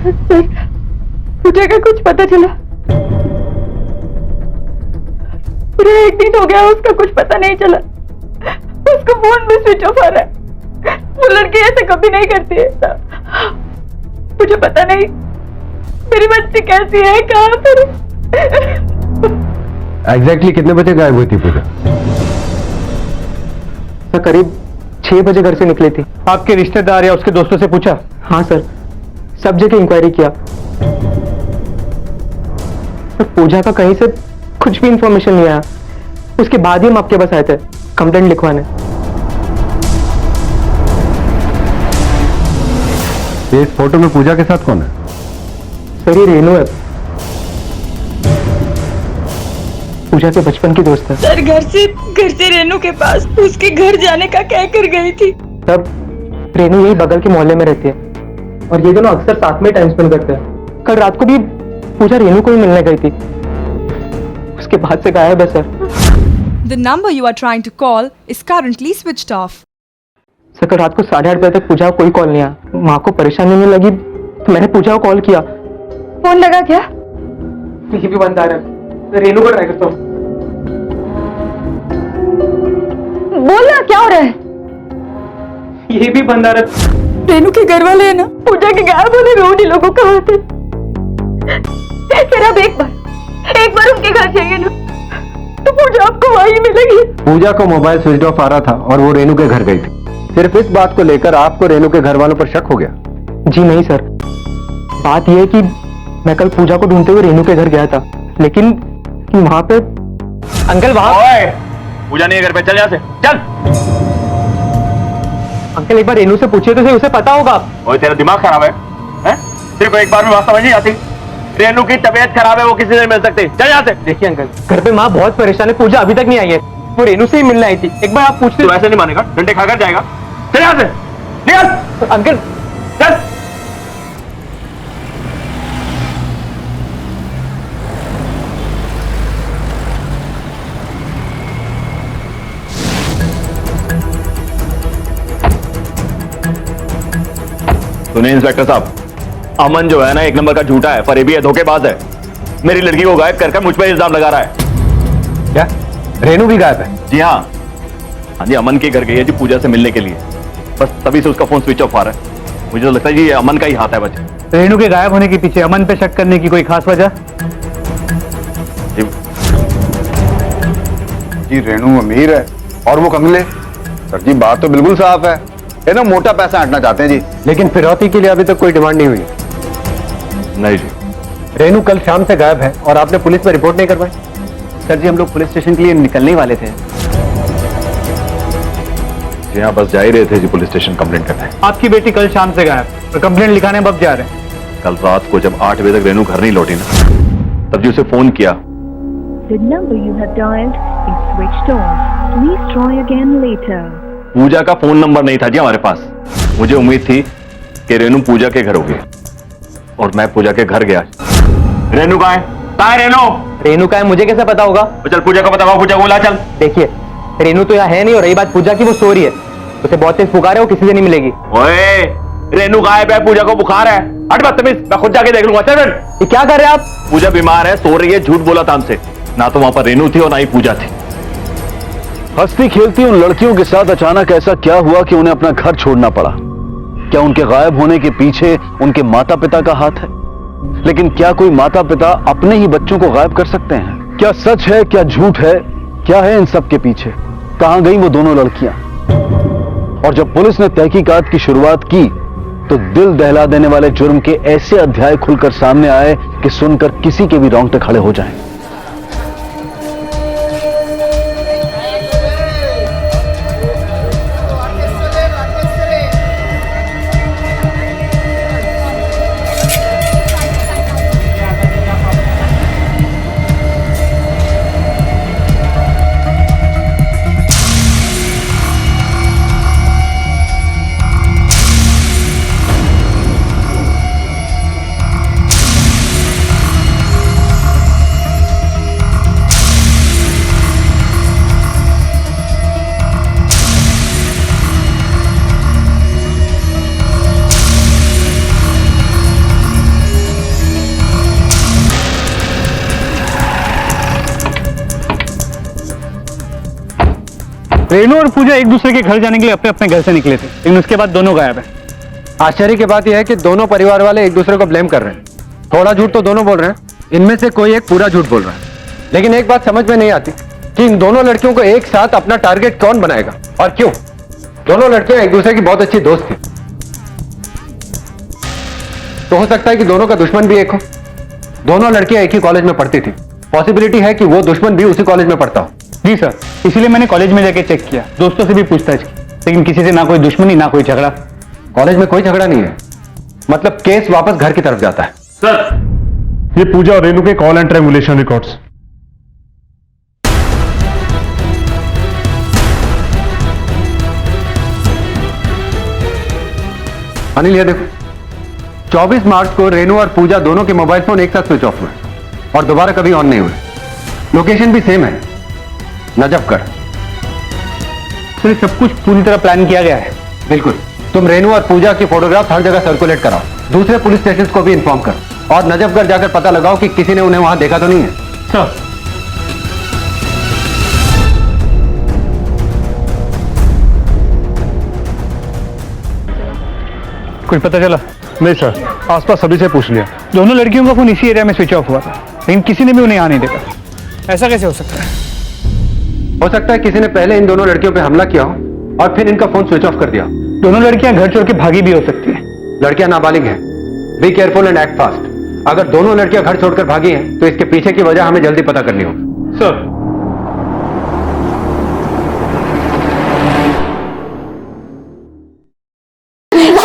Sir, पूजा का कुछ पता चला? पूरा एक दिन हो गया, उसका कुछ पता नहीं चला। उसका फोन भी स्विच ऑफ आ रहा है। वो लड़की ऐसे कभी नहीं करती है। मुझे पता नहीं मेरी बच्ची कैसी है, कहाँ पर एग्जैक्टली कितने बजे गायब हुई थी पूजा? सर करीब 6 बजे घर से निकली थी। आपके रिश्तेदार या उसके दोस्तों से पूछा? हाँ सर, सब जगह इंक्वायरी किया, पर पूजा का कहीं से कुछ भी इंफॉर्मेशन नहीं आया। उसके बाद ही हम आपके पास आए थे कंप्लेंट लिखवाने। इस फोटो में पूजा के साथ कौन है? सर ये रेनू है, पूजा के बचपन की दोस्त है। सर घर से रेनू के पास उसके घर जाने का कह कर गई थी। तब रेनू यही बगल के मोहल्ले में रहती है और ये दोनों अक्सर साथ में टाइम स्पेंड करते हैं। कल रात को भी पूजा रेनू को ही मिलने गई थी, उसके बाद से गायब है sir. The number you are trying to call is currently switched off. Sir कल रात को 8:30 बजे तक पूजा को कोई कॉल नहीं आया। माँ को परेशानी होने लगी तो मैंने पूजा को कॉल किया। फोन लगा क्या? ये भी बंद आ रहा है, रेनू को ट्राई करता हूँ। बोलना क्या हो रहा है? ये भी बंद आ रहा है। रेनू के घर वाले है ना, पूजा के गायब होने में उन्हीं लोगों का हाथ है। फिर अब एक बार उनके घर जाइए ना, तो पूजा आपको वहीं मिलेगी। पूजा को मोबाइल स्विच ऑफ आ रहा था और वो रेनू के घर गई थी। सिर्फ इस बात को लेकर आपको रेनू के घर वालों पर शक हो गया? जी नहीं सर, बात यह है कि मैं कल पूजा को ढूंढते हुए रेनू के घर गया था, लेकिन वहां पे अंकल वहां पूजा नहीं है घर पे, चल यहाँ से चल। अंकल एक बार रेनू से पूछिए तो सही, उसे पता होगा। ओए तेरा दिमाग खराब है, हैं? सिर्फ एक बार में बात समझ नहीं आती। रेनू की तबीयत खराब है, वो किसी से नहीं मिल सकती, चल यहाँ से। देखिए अंकल, घर पे माँ बहुत परेशान है, पूजा अभी तक नहीं आई है। वो रेनू से ही मिलने आई थी, एक बार आप पूछते। तू ऐसे नहीं मानेगा, डंडे खाकर जाएगा। चल यहाँ से, निकल। अंकल चल। सुनिए इंस्पेक्टर साहब, अमन जो है ना एक नंबर का झूठा है, फरेबी है, धोखेबाज है। मेरी लड़की को गायब कर मुझ पर इल्जाम लगा रहा है। क्या रेनू भी गायब है? जी हाँ जी, अमन के घर गई है जी पूजा से मिलने के लिए, बस तभी से उसका फोन स्विच ऑफ आ रहा है। मुझे तो लगता है जी ये अमन का ही हाथ है बच्चे। रेनू के गायब होने के पीछे अमन पे शक करने की कोई खास वजह? जी रेनू अमीर है और वो कंगले। सर जी बात तो बिल्कुल साफ है, ये ना मोटा पैसा हटना चाहते हैं जी। लेकिन फिरौती के लिए अभी तक कोई डिमांड नहीं हुई। नहीं जी, रेनू कल शाम से गायब है और आपने पुलिस में रिपोर्ट नहीं करवाई? सर जी हम लोग पुलिस स्टेशन के लिए निकलने ही वाले थे। जी हाँ, बस जा ही रहे थे जी पुलिस स्टेशन कंप्लेंट करने। आपकी बेटी कल शाम से गायब और कंप्लेंट लिखाने अब जा रहे हैं। कल रात को जब 8 बजे तक रेनू घर नहीं लौटी ना, तब जी उसे फोन किया। The number you have dialed is switched off. Please try again later. पूजा का फोन नंबर नहीं था जी हमारे पास। मुझे उम्मीद थी कि रेनू पूजा के घर होगी और मैं पूजा के घर गया। रेनू कहाँ है? कहाँ है रेनू? रेनू का है मुझे कैसे पता होगा? तो चल पूजा को पता होगा, पूजा को बुला चल। देखिए रेनू तो यहाँ है नहीं, और रही बात पूजा की, वो सो रही है, उसे बहुत तेज पुकार है, वो किसी से नहीं मिलेगी। ओए रेनू गायब है, पूजा को बुखार है। हट बदतमीज, मैं खुद जाके देख लूंगा। चल बेट। ये क्या कर रहे हैं आप? पूजा बीमार है, सो रही है, झूठ बोला था हमसे। ना तो वहां पर रेनू थी और ना ही पूजा थी। हंसती खेलती उन लड़कियों के साथ अचानक ऐसा क्या हुआ कि उन्हें अपना घर छोड़ना पड़ा? क्या उनके गायब होने के पीछे उनके माता पिता का हाथ है? लेकिन क्या कोई माता पिता अपने ही बच्चों को गायब कर सकते हैं? क्या सच है, क्या झूठ है, क्या है इन सब के पीछे? कहां गई वो दोनों लड़कियां? और जब पुलिस ने तहकीकात की शुरुआत की तो दिल दहला देने वाले जुर्म के ऐसे अध्याय खुलकर सामने आए कि सुनकर किसी के भी रोंगटे खड़े हो जाएं। रेनू और पूजा एक दूसरे के घर जाने के लिए अपने अपने घर से निकले थे, लेकिन उसके बाद दोनों गायब है। आश्चर्य की बात यह है कि दोनों परिवार वाले एक दूसरे को ब्लेम कर रहे हैं। थोड़ा झूठ तो दोनों बोल रहे हैं, इनमें से कोई एक पूरा झूठ बोल रहा है। लेकिन एक बात समझ में नहीं आती कि इन दोनों लड़कियों को एक साथ अपना टारगेट कौन बनाएगा और क्यों। दोनों लड़कियां एक दूसरे की बहुत अच्छी दोस्त थी, तो हो सकता है कि दोनों का दुश्मन भी एक हो। दोनों लड़कियां एक ही कॉलेज में पढ़ती थी, पॉसिबिलिटी है कि वो दुश्मन भी उसी कॉलेज में पढ़ता हो। जी सर, इसीलिए मैंने कॉलेज में जाके चेक किया, दोस्तों से भी पूछताछ की, लेकिन किसी से ना कोई दुश्मनी ना कोई झगड़ा। कॉलेज में कोई झगड़ा नहीं है, मतलब केस वापस घर की तरफ जाता है। सर, ये पूजा और रेनू के call and triangulation records. Anil ये देखो, 24 मार्च को रेनू और पूजा दोनों के मोबाइल फोन एक साथ स्विच ऑफ हुए और दोबारा कभी ऑन नहीं हुए। लोकेशन भी सेम है, नजफगढ़। सर सब कुछ पूरी तरह प्लान किया गया है। बिल्कुल। तुम रेनू और पूजा की फोटोग्राफ हर जगह सर्कुलेट कराओ, दूसरे पुलिस स्टेशन को भी इन्फॉर्म करो और नजफगढ़ जाकर पता लगाओ कि किसी ने उन्हें वहां देखा तो नहीं है। सर कुछ पता चला? नहीं सर, आसपास सभी से पूछ लिया। दोनों लड़कियों का फोन इसी एरिया में स्विच ऑफ हुआ था, लेकिन किसी ने भी उन्हें यहाँ नहीं देखा। ऐसा कैसे हो सकता है? हो सकता है किसी ने पहले इन दोनों लड़कियों पे हमला किया हो और फिर इनका फोन स्विच ऑफ कर दिया। दोनों लड़कियां घर छोड़ के भागी भी हो सकती हैं। लड़कियां नाबालिग हैं, be careful and act fast. अगर दोनों लड़कियां घर छोड़कर भागी हैं तो इसके पीछे की वजह हमें जल्दी पता करनी होगी। सर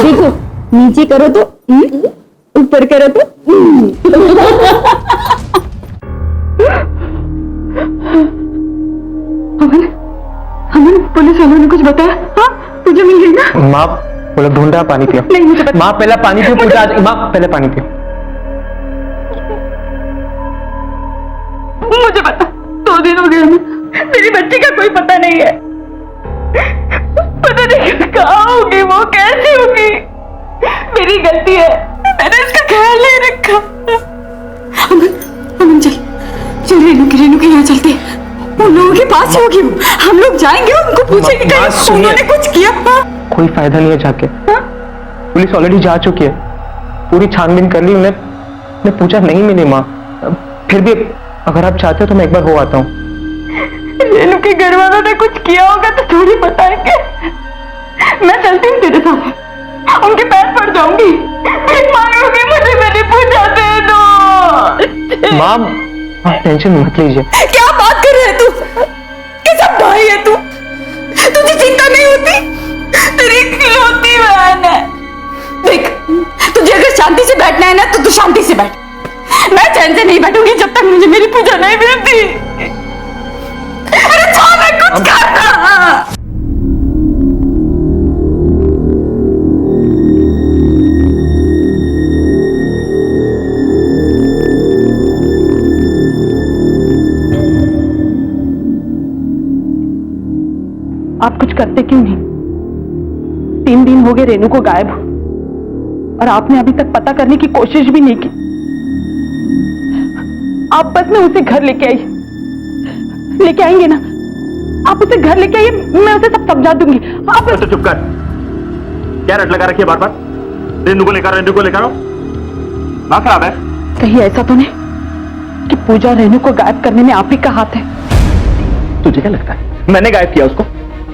देखो, नीचे करो तो ऊपर करो तो हमें पुलिस वालों ने कुछ बताया? हाँ, तुझे मिल गई ना? माँ बोला ढूंढा, पानी पियो। नहीं मुझे पता। माँ पहले पानी पियो, पूजा माँ पहले पानी पियो। मुझे पता, 2 दिन हो गए हमें, मेरी बच्ची का कोई पता नहीं है। पता नहीं कहाँ होगी वो, कैसी होगी। मेरी गलती है, मैंने इसका ख्याल नहीं रखा। अमन चल रेनू के यहाँ चलते हैं। उन लोगों के पास होगी वो, हम लोग जाएंगे, उनको पूछेंगे कहीं उन्होंने कुछ किया। कोई फायदा नहीं है जाके, पुलिस ऑलरेडी जा चुकी है, पूरी छानबीन कर ली, उन्हें पूछा नहीं मिली माँ। फिर भी अगर आप चाहते हो तो मैं एक बार हो आता हूँ। रेनू के घर वालों ने कुछ किया होगा तो थोड़ी बताएंगे। मैं चलती हूँ तेरे साथ, उनके पैर पड़ जाऊंगी, भीख मांगूंगी, मुझे मेरी पूजा दे दो। माँ टेंशन मत लीजिए। क्या बात कर रहे है तू? कैसा भाई है तू? तुझे चिंता नहीं होती? तेरी इकलौती बहन है। देख, तुझे अगर शांति से बैठना है ना तो तू शांति से बैठ। मैं चैन से नहीं बैठूंगी जब तक मुझे मेरी पूजा नहीं मिलती। अरे छोड़, कुछ करना। आप कुछ करते क्यों नहीं? 3 दिन हो गए रेनू को गायब और आपने अभी तक पता करने की कोशिश भी नहीं की। आप बस में उसे घर लेके आएंगे ना? आप उसे घर लेके आइए, मैं उसे सब समझा दूंगी। आप तो चुप कर, क्या रट लगा रखी है बार बार? रेनू को लेकर आओ। माँ खराब है। कहीं ऐसा तो नहीं कि पूजा रेनू को गायब करने में आप ही का हाथ है? तुझे क्या लगता है मैंने गायब किया उसको?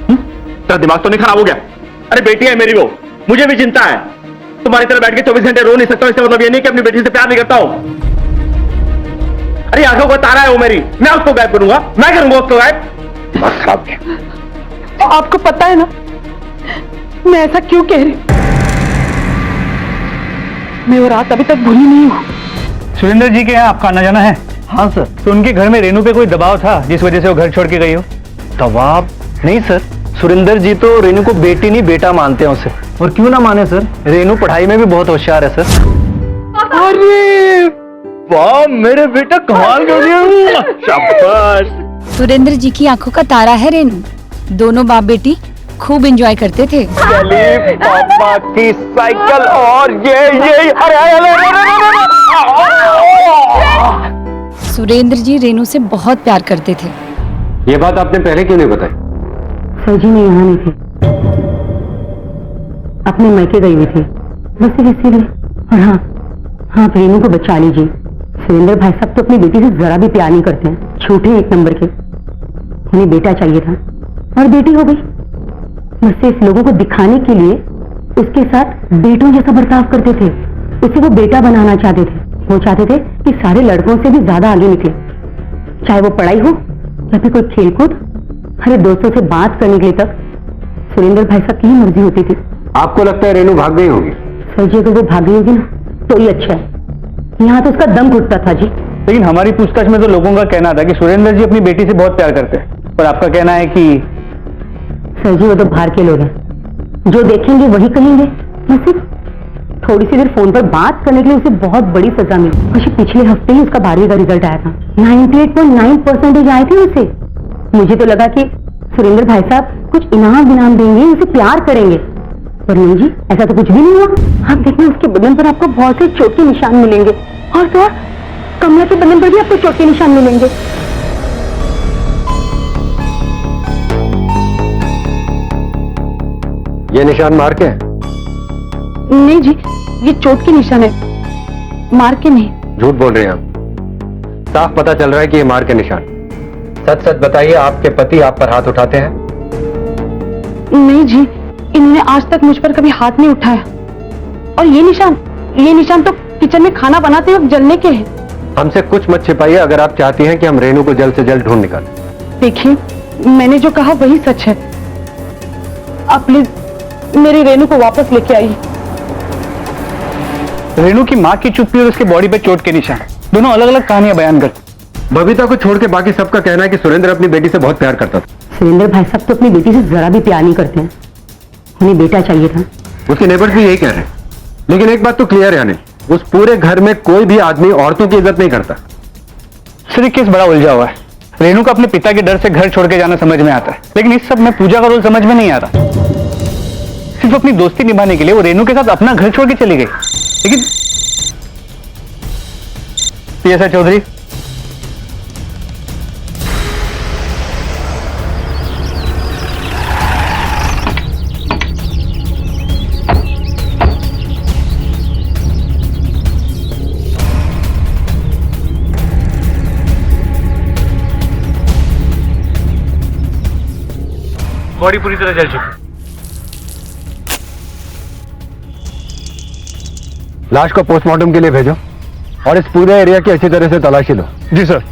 तेरा दिमाग तो नहीं खराब हो गया? अरे बेटी है मेरी वो, मुझे भी चिंता है। तुम्हारी तरह बैठ के 24 घंटे रो नहीं सकता, इसका मतलब ये नहीं कि अपनी बेटी से प्यार नहीं करता हूं। अरे आंखों को तारा है वो मेरी, मैं उसको गायब करूंगा? मैं करूंगा उसको गायब? दिमाग खराब है। आपको पता है ना मैं ऐसा क्यों कह रही हूं? मैं वो रात अभी तक भूली नहीं हूं। सुरेंद्र जी के यहाँ आपका आना जाना है? हाँ सर। तो उनके घर में रेनू पे कोई दबाव था जिस वजह से वो घर छोड़ के गई हो? दबाव नहीं सर, सुरेंद्र जी तो रेनू को बेटी नहीं बेटा मानते हैं उसे। और क्यों ना माने सर, रेनू पढ़ाई में भी बहुत होशियार है सर। अरे वाह मेरे बेटा, कमाल कर दिया, शाबाश। सुरेंद्र जी की आंखों का तारा है रेनू, दोनों बाप बेटी खूब एंजॉय करते थे। चलिए पापा की साइकिल और ये सुरेंद्र जी रेनू से बहुत प्यार करते थे। ये बात आपने पहले क्यों नहीं बताई? सर जी मैं यहाँ नहीं थी, अपने मैके गई हुई थी, बस सिर्फ इसीलिए। और हाँ हाँ, रेनू को बचा लीजिए। सुरेंद्र भाई साहब तो अपनी बेटी से जरा भी प्यार नहीं करते हैं, झूठे एक नंबर के। उन्हें बेटा चाहिए था और बेटी हो गई। बस सिर्फ लोगों को दिखाने के लिए उसके साथ बेटों जैसा बर्ताव करते थे, उसे वो बेटा बनाना चाहते थे। वो चाहते थे कि सारे लड़कों से भी ज्यादा आगे निकले, चाहे वो पढ़ाई हो या फिर कोई खेलकूद। अरे दोस्तों से बात करने के लिए तक सुरेंद्र भाई साहब की ही मर्जी होती थी। आपको लगता है रेनू भाग गई होगी? सर जी अगर वो भाग गई होगी ना तो ही अच्छा है, यहाँ तो उसका दम घुटता था जी। लेकिन हमारी पूछताछ में तो लोगों का कहना था कि सुरेंद्र जी अपनी बेटी से बहुत प्यार करते हैं, और आपका कहना है कि सर जी वो तो बाहर के लोग हैं, जो देखेंगे वही कहेंगे। बस सिर्फ थोड़ी सी देर फोन पर बात करने के लिए उसे बहुत बड़ी सजा मिली। मुझे पिछले हफ्ते ही उसका 12वीं का रिजल्ट आया था, 98.9% आए थे उसे। मुझे तो लगा कि सुरेंद्र भाई साहब कुछ इनाम विनाम देंगे, उसे प्यार करेंगे, पर नहीं जी, ऐसा तो कुछ भी नहीं हुआ। आप देखना उसके बदन पर आपको बहुत से चोट के निशान मिलेंगे, और तो और कमला के बदन पर भी आपको चोट के निशान मिलेंगे। ये निशान मार के हैं? नहीं जी, ये चोट के निशान है, मार के नहीं। झूठ बोल रहे हैं आप, साफ पता चल रहा है कि ये मार के निशान। सच सच बताइए, आपके पति आप पर हाथ उठाते हैं? नहीं जी, इन्होंने आज तक मुझ पर कभी हाथ नहीं उठाया। और ये निशान तो किचन में खाना बनाते वक्त जलने के हैं। हमसे कुछ मत छिपाइए अगर आप चाहती हैं कि हम रेनू को जल्द से जल्द ढूंढ निकालें। देखिए, मैंने जो कहा वही सच है। आप प्लीज मेरी रेनू को वापस लेके आइए। रेनू की माँ की चुप्पी और उसके बॉडी पे चोट के निशान, दोनों अलग अलग कहानियां बयान करती। बबीता को छोड़ के बाकी सबका कहना है कि सुरेंद्र अपनी बेटी से बहुत प्यार करता था। सुरेंद्र भाई साहब तो अपनी बेटी से जरा भी प्यार नहीं करते हैं, उन्हें बेटा चाहिए था। उसके नेबर्स भी यही कह रहे हैं। लेकिन एक बात तो क्लियर है, उस पूरे घर में कोई भी आदमी औरतों की इज्जत नहीं करता। सिर्फ केस बड़ा उलझा हुआ है। रेनू को अपने पिता के डर से घर छोड़ के जाना समझ में आता है, लेकिन इस सब में पूजा का रोल समझ में नहीं आ रहा। सिर्फ अपनी दोस्ती निभाने के लिए वो रेनू के साथ अपना घर छोड़ के चली गई। लेकिन पीएसआई चौधरी, बॉडी पूरी तरह जल चुकी। लाश को पोस्टमार्टम के लिए भेजो और इस पूरे एरिया की अच्छी तरह से तलाशी लो। जी सर।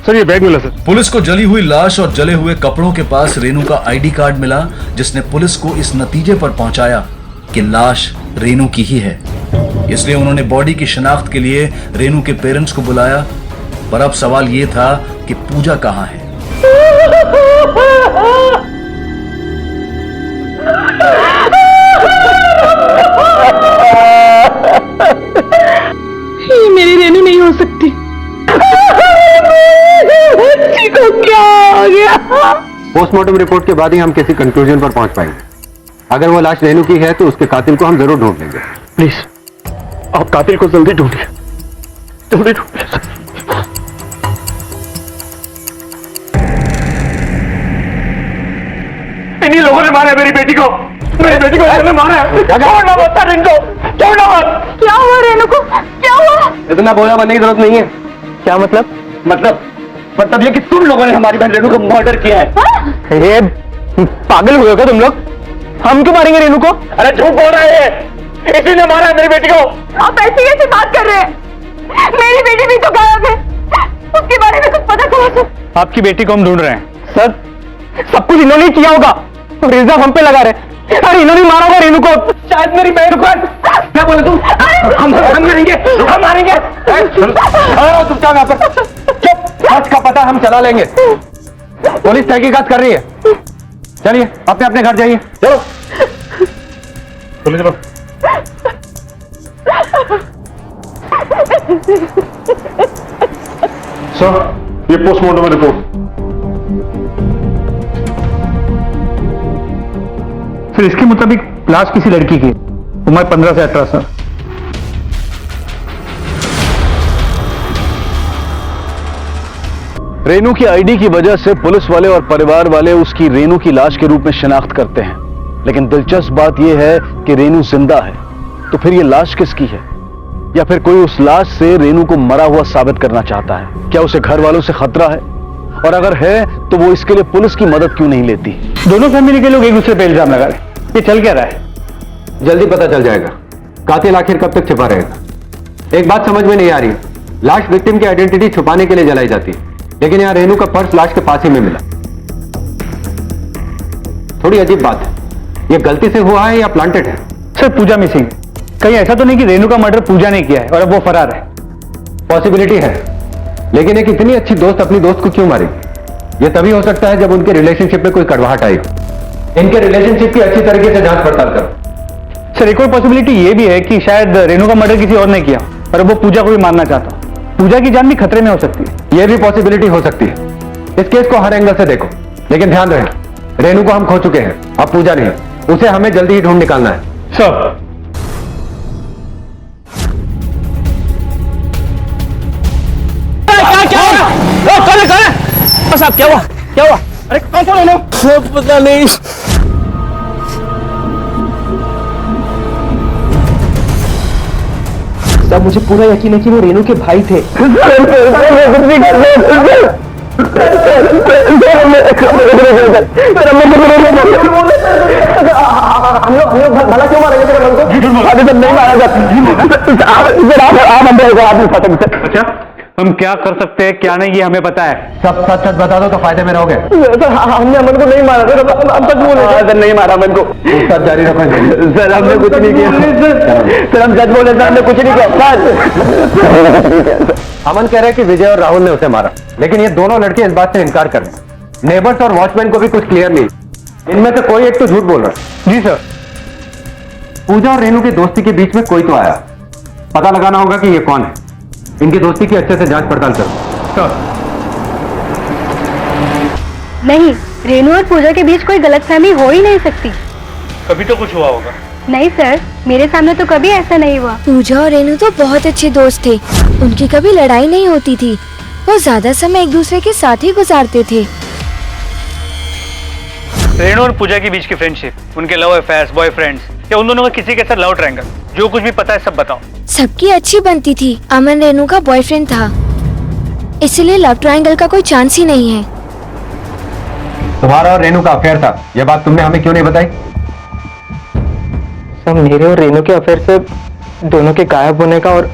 सर ये बैग मिला सर। पुलिस को जली हुई लाश और जले हुए कपड़ों के पास रेनू का आईडी कार्ड मिला, जिसने पुलिस को इस नतीजे पर पहुंचाया कि लाश रेनू की ही है। इसलिए उन्होंने बॉडी की शिनाख्त के लिए रेनू के पेरेंट्स को बुलाया। पर अब सवाल यह था कि पूजा कहां है। ये मेरी रेनू नहीं हो सकती। बच्ची को क्या हो गया? पोस्टमार्टम रिपोर्ट के बाद ही हम किसी कंक्लूजन पर पहुंच पाएंगे। अगर वो लाश रेनू की है तो उसके कातिल को हम जरूर ढूंढ लेंगे। प्लीज आप कातिल को जल्दी ढूंढिए, जल्दी ढूंढिए। इन्हीं लोगों ने मारा मेरी बेटी को, मेरी बेटी को इन्होंने मारा। छोड़ना मत सर इनको, छोड़ना मत। क्या हुआ रेनू को? क्या हुआ? इतना बोला बनने की जरूरत नहीं है। क्या मतलब? मतलब ये कि तुम लोगों ने हमारी बहन रेनू को मर्डर किया है। ये पागल हुए हो क्या तुम लोग? हम क्यों मारेंगे रेनू को? अरे झूठ बोल रहा है, इसी ने मारा है मेरी बेटी को। आप ऐसी कैसे बात कर रहे हैं? मेरी बेटी भी तो गायब है, उसके बारे में कुछ पता करो सर। आपकी बेटी को हम ढूंढ रहे हैं सर। सब कुछ इन्होंने किया होगा, इल्जाम हम पे लगा रहे। अरे इन्होंने मारा होगा रेनू को। शायद मेरी बहन को। क्या बोले तुम? हम मारेंगे, हम मारेंगे। चुपचाप यहाँ पर चुप। सच का पता हम चला लेंगे। पुलिस तहकीकात कर रही है। चलिए अपने अपने घर जाइए। चलो चलो चलो। सर, ये पोस्टमार्टम रिपोर्ट। सर इसके मुताबिक लाश किसी लड़की की, उम्र 15 से 18 साल। रेनू की आईडी की वजह से पुलिस वाले और परिवार वाले उसकी रेनू की लाश के रूप में शिनाख्त करते हैं, लेकिन दिलचस्प बात यह है कि रेनू जिंदा है। तो फिर यह लाश किसकी है? या फिर कोई उस लाश से रेनू को मरा हुआ साबित करना चाहता है? क्या उसे घर वालों से खतरा है? और अगर है तो वो इसके लिए पुलिस की मदद क्यों नहीं लेती? दोनों फैमिली के लोग एक दूसरे पे इल्जाम लगा रहे, ये चल क्या रहा है? जल्दी पता चल जाएगा कातिल आखिर कब तक छिपा रहेगा। एक बात समझ में नहीं आ रही, लाश विक्टिम की आइडेंटिटी छुपाने के लिए जलाई जाती है, लेकिन यहां रेनू का पर्स लाश के पास ही में मिला। थोड़ी अजीब बात है, यह गलती से हुआ है या प्लांटेड है? सर पूजा मिसिंग, कहीं ऐसा तो नहीं कि रेनू का मर्डर पूजा ने किया है और अब वो फरार है? पॉसिबिलिटी है, लेकिन एक इतनी अच्छी दोस्त अपनी दोस्त को क्यों मारेगी? यह तभी हो सकता है जब उनके रिलेशनशिप में कोई कड़वाहट आई हो। इनके रिलेशनशिप की अच्छी तरीके से जांच पड़ताल करो। सर एक और पॉसिबिलिटी ये भी है कि शायद रेनू का मर्डर किसी और ने किया और अब वो पूजा को भी मारना चाहता। पूजा की जान भी खतरे में हो सकती है। यह भी पॉसिबिलिटी हो सकती है। इस केस को हर एंगल से देखो, लेकिन ध्यान रहे रेनू को हम खो चुके हैं, अब पूजा नहीं, उसे हमें जल्दी ही ढूंढ निकालना है। सर साहब क्या हुआ? क्या हुआ? अरे कौन कौन है? पता नहीं। सब मुझे पूरा यकीन है कि वो रेनू के भाई थे। हम लोग भला क्यों मारेंगे तेरे मन को? नहीं मारा जाता। अच्छा हम क्या कर सकते हैं क्या नहीं ये हमें पता है। सब सच सच बता दो तो फायदे में रहोगे। हमने अमन को नहीं मारा था, हम सच बोले सर, नहीं मारा अमन को। सब जारी रखो सर, हमने कुछ नहीं किया सर, हम सच बोले सर, हमने कुछ नहीं किया सर। अमन कह रहे हैं कि विजय और राहुल ने उसे मारा, लेकिन ये दोनों लड़के इस बात से इनकार कर रहे हैं। नेबर्स और वॉचमैन को भी कुछ क्लियर नहीं, इनमें से कोई एक तो झूठ बोल रहा है। जी सर। पूजा और रेनू की दोस्ती के बीच में कोई तो आया, पता लगाना होगा कि ये कौन है। इनकी दोस्ती की अच्छे से जांच पड़ताल करो। नहीं, रेनू और पूजा के बीच कोई गलतफहमी हो ही नहीं सकती। कभी तो कुछ हुआ होगा। नहीं सर, मेरे सामने तो कभी ऐसा नहीं हुआ। पूजा और रेनू तो बहुत अच्छे दोस्त थे, उनकी कभी लड़ाई नहीं होती थी, वो ज्यादा समय एक दूसरे के साथ ही गुजारते थे। रेनू और पूजा के बीच की फ्रेंडशिप, उनके लव अफेयर्स, बॉयफ्रेंड्स या उन दोनों का किसी के साथ लव ट्रायंगल, जो कुछ भी पता है सब बताओ। सबकी अच्छी बनती थी। अमन रेनू का बॉयफ्रेंड था, इसलिए लव ट्रायंगल का कोई चांस ही नहीं है। तुम्हारा और रेनू का अफेयर था, यह बात तुमने हमें क्यों नहीं बताई? सर मेरे और रेनू के अफेयर से दोनों के गायब होने का और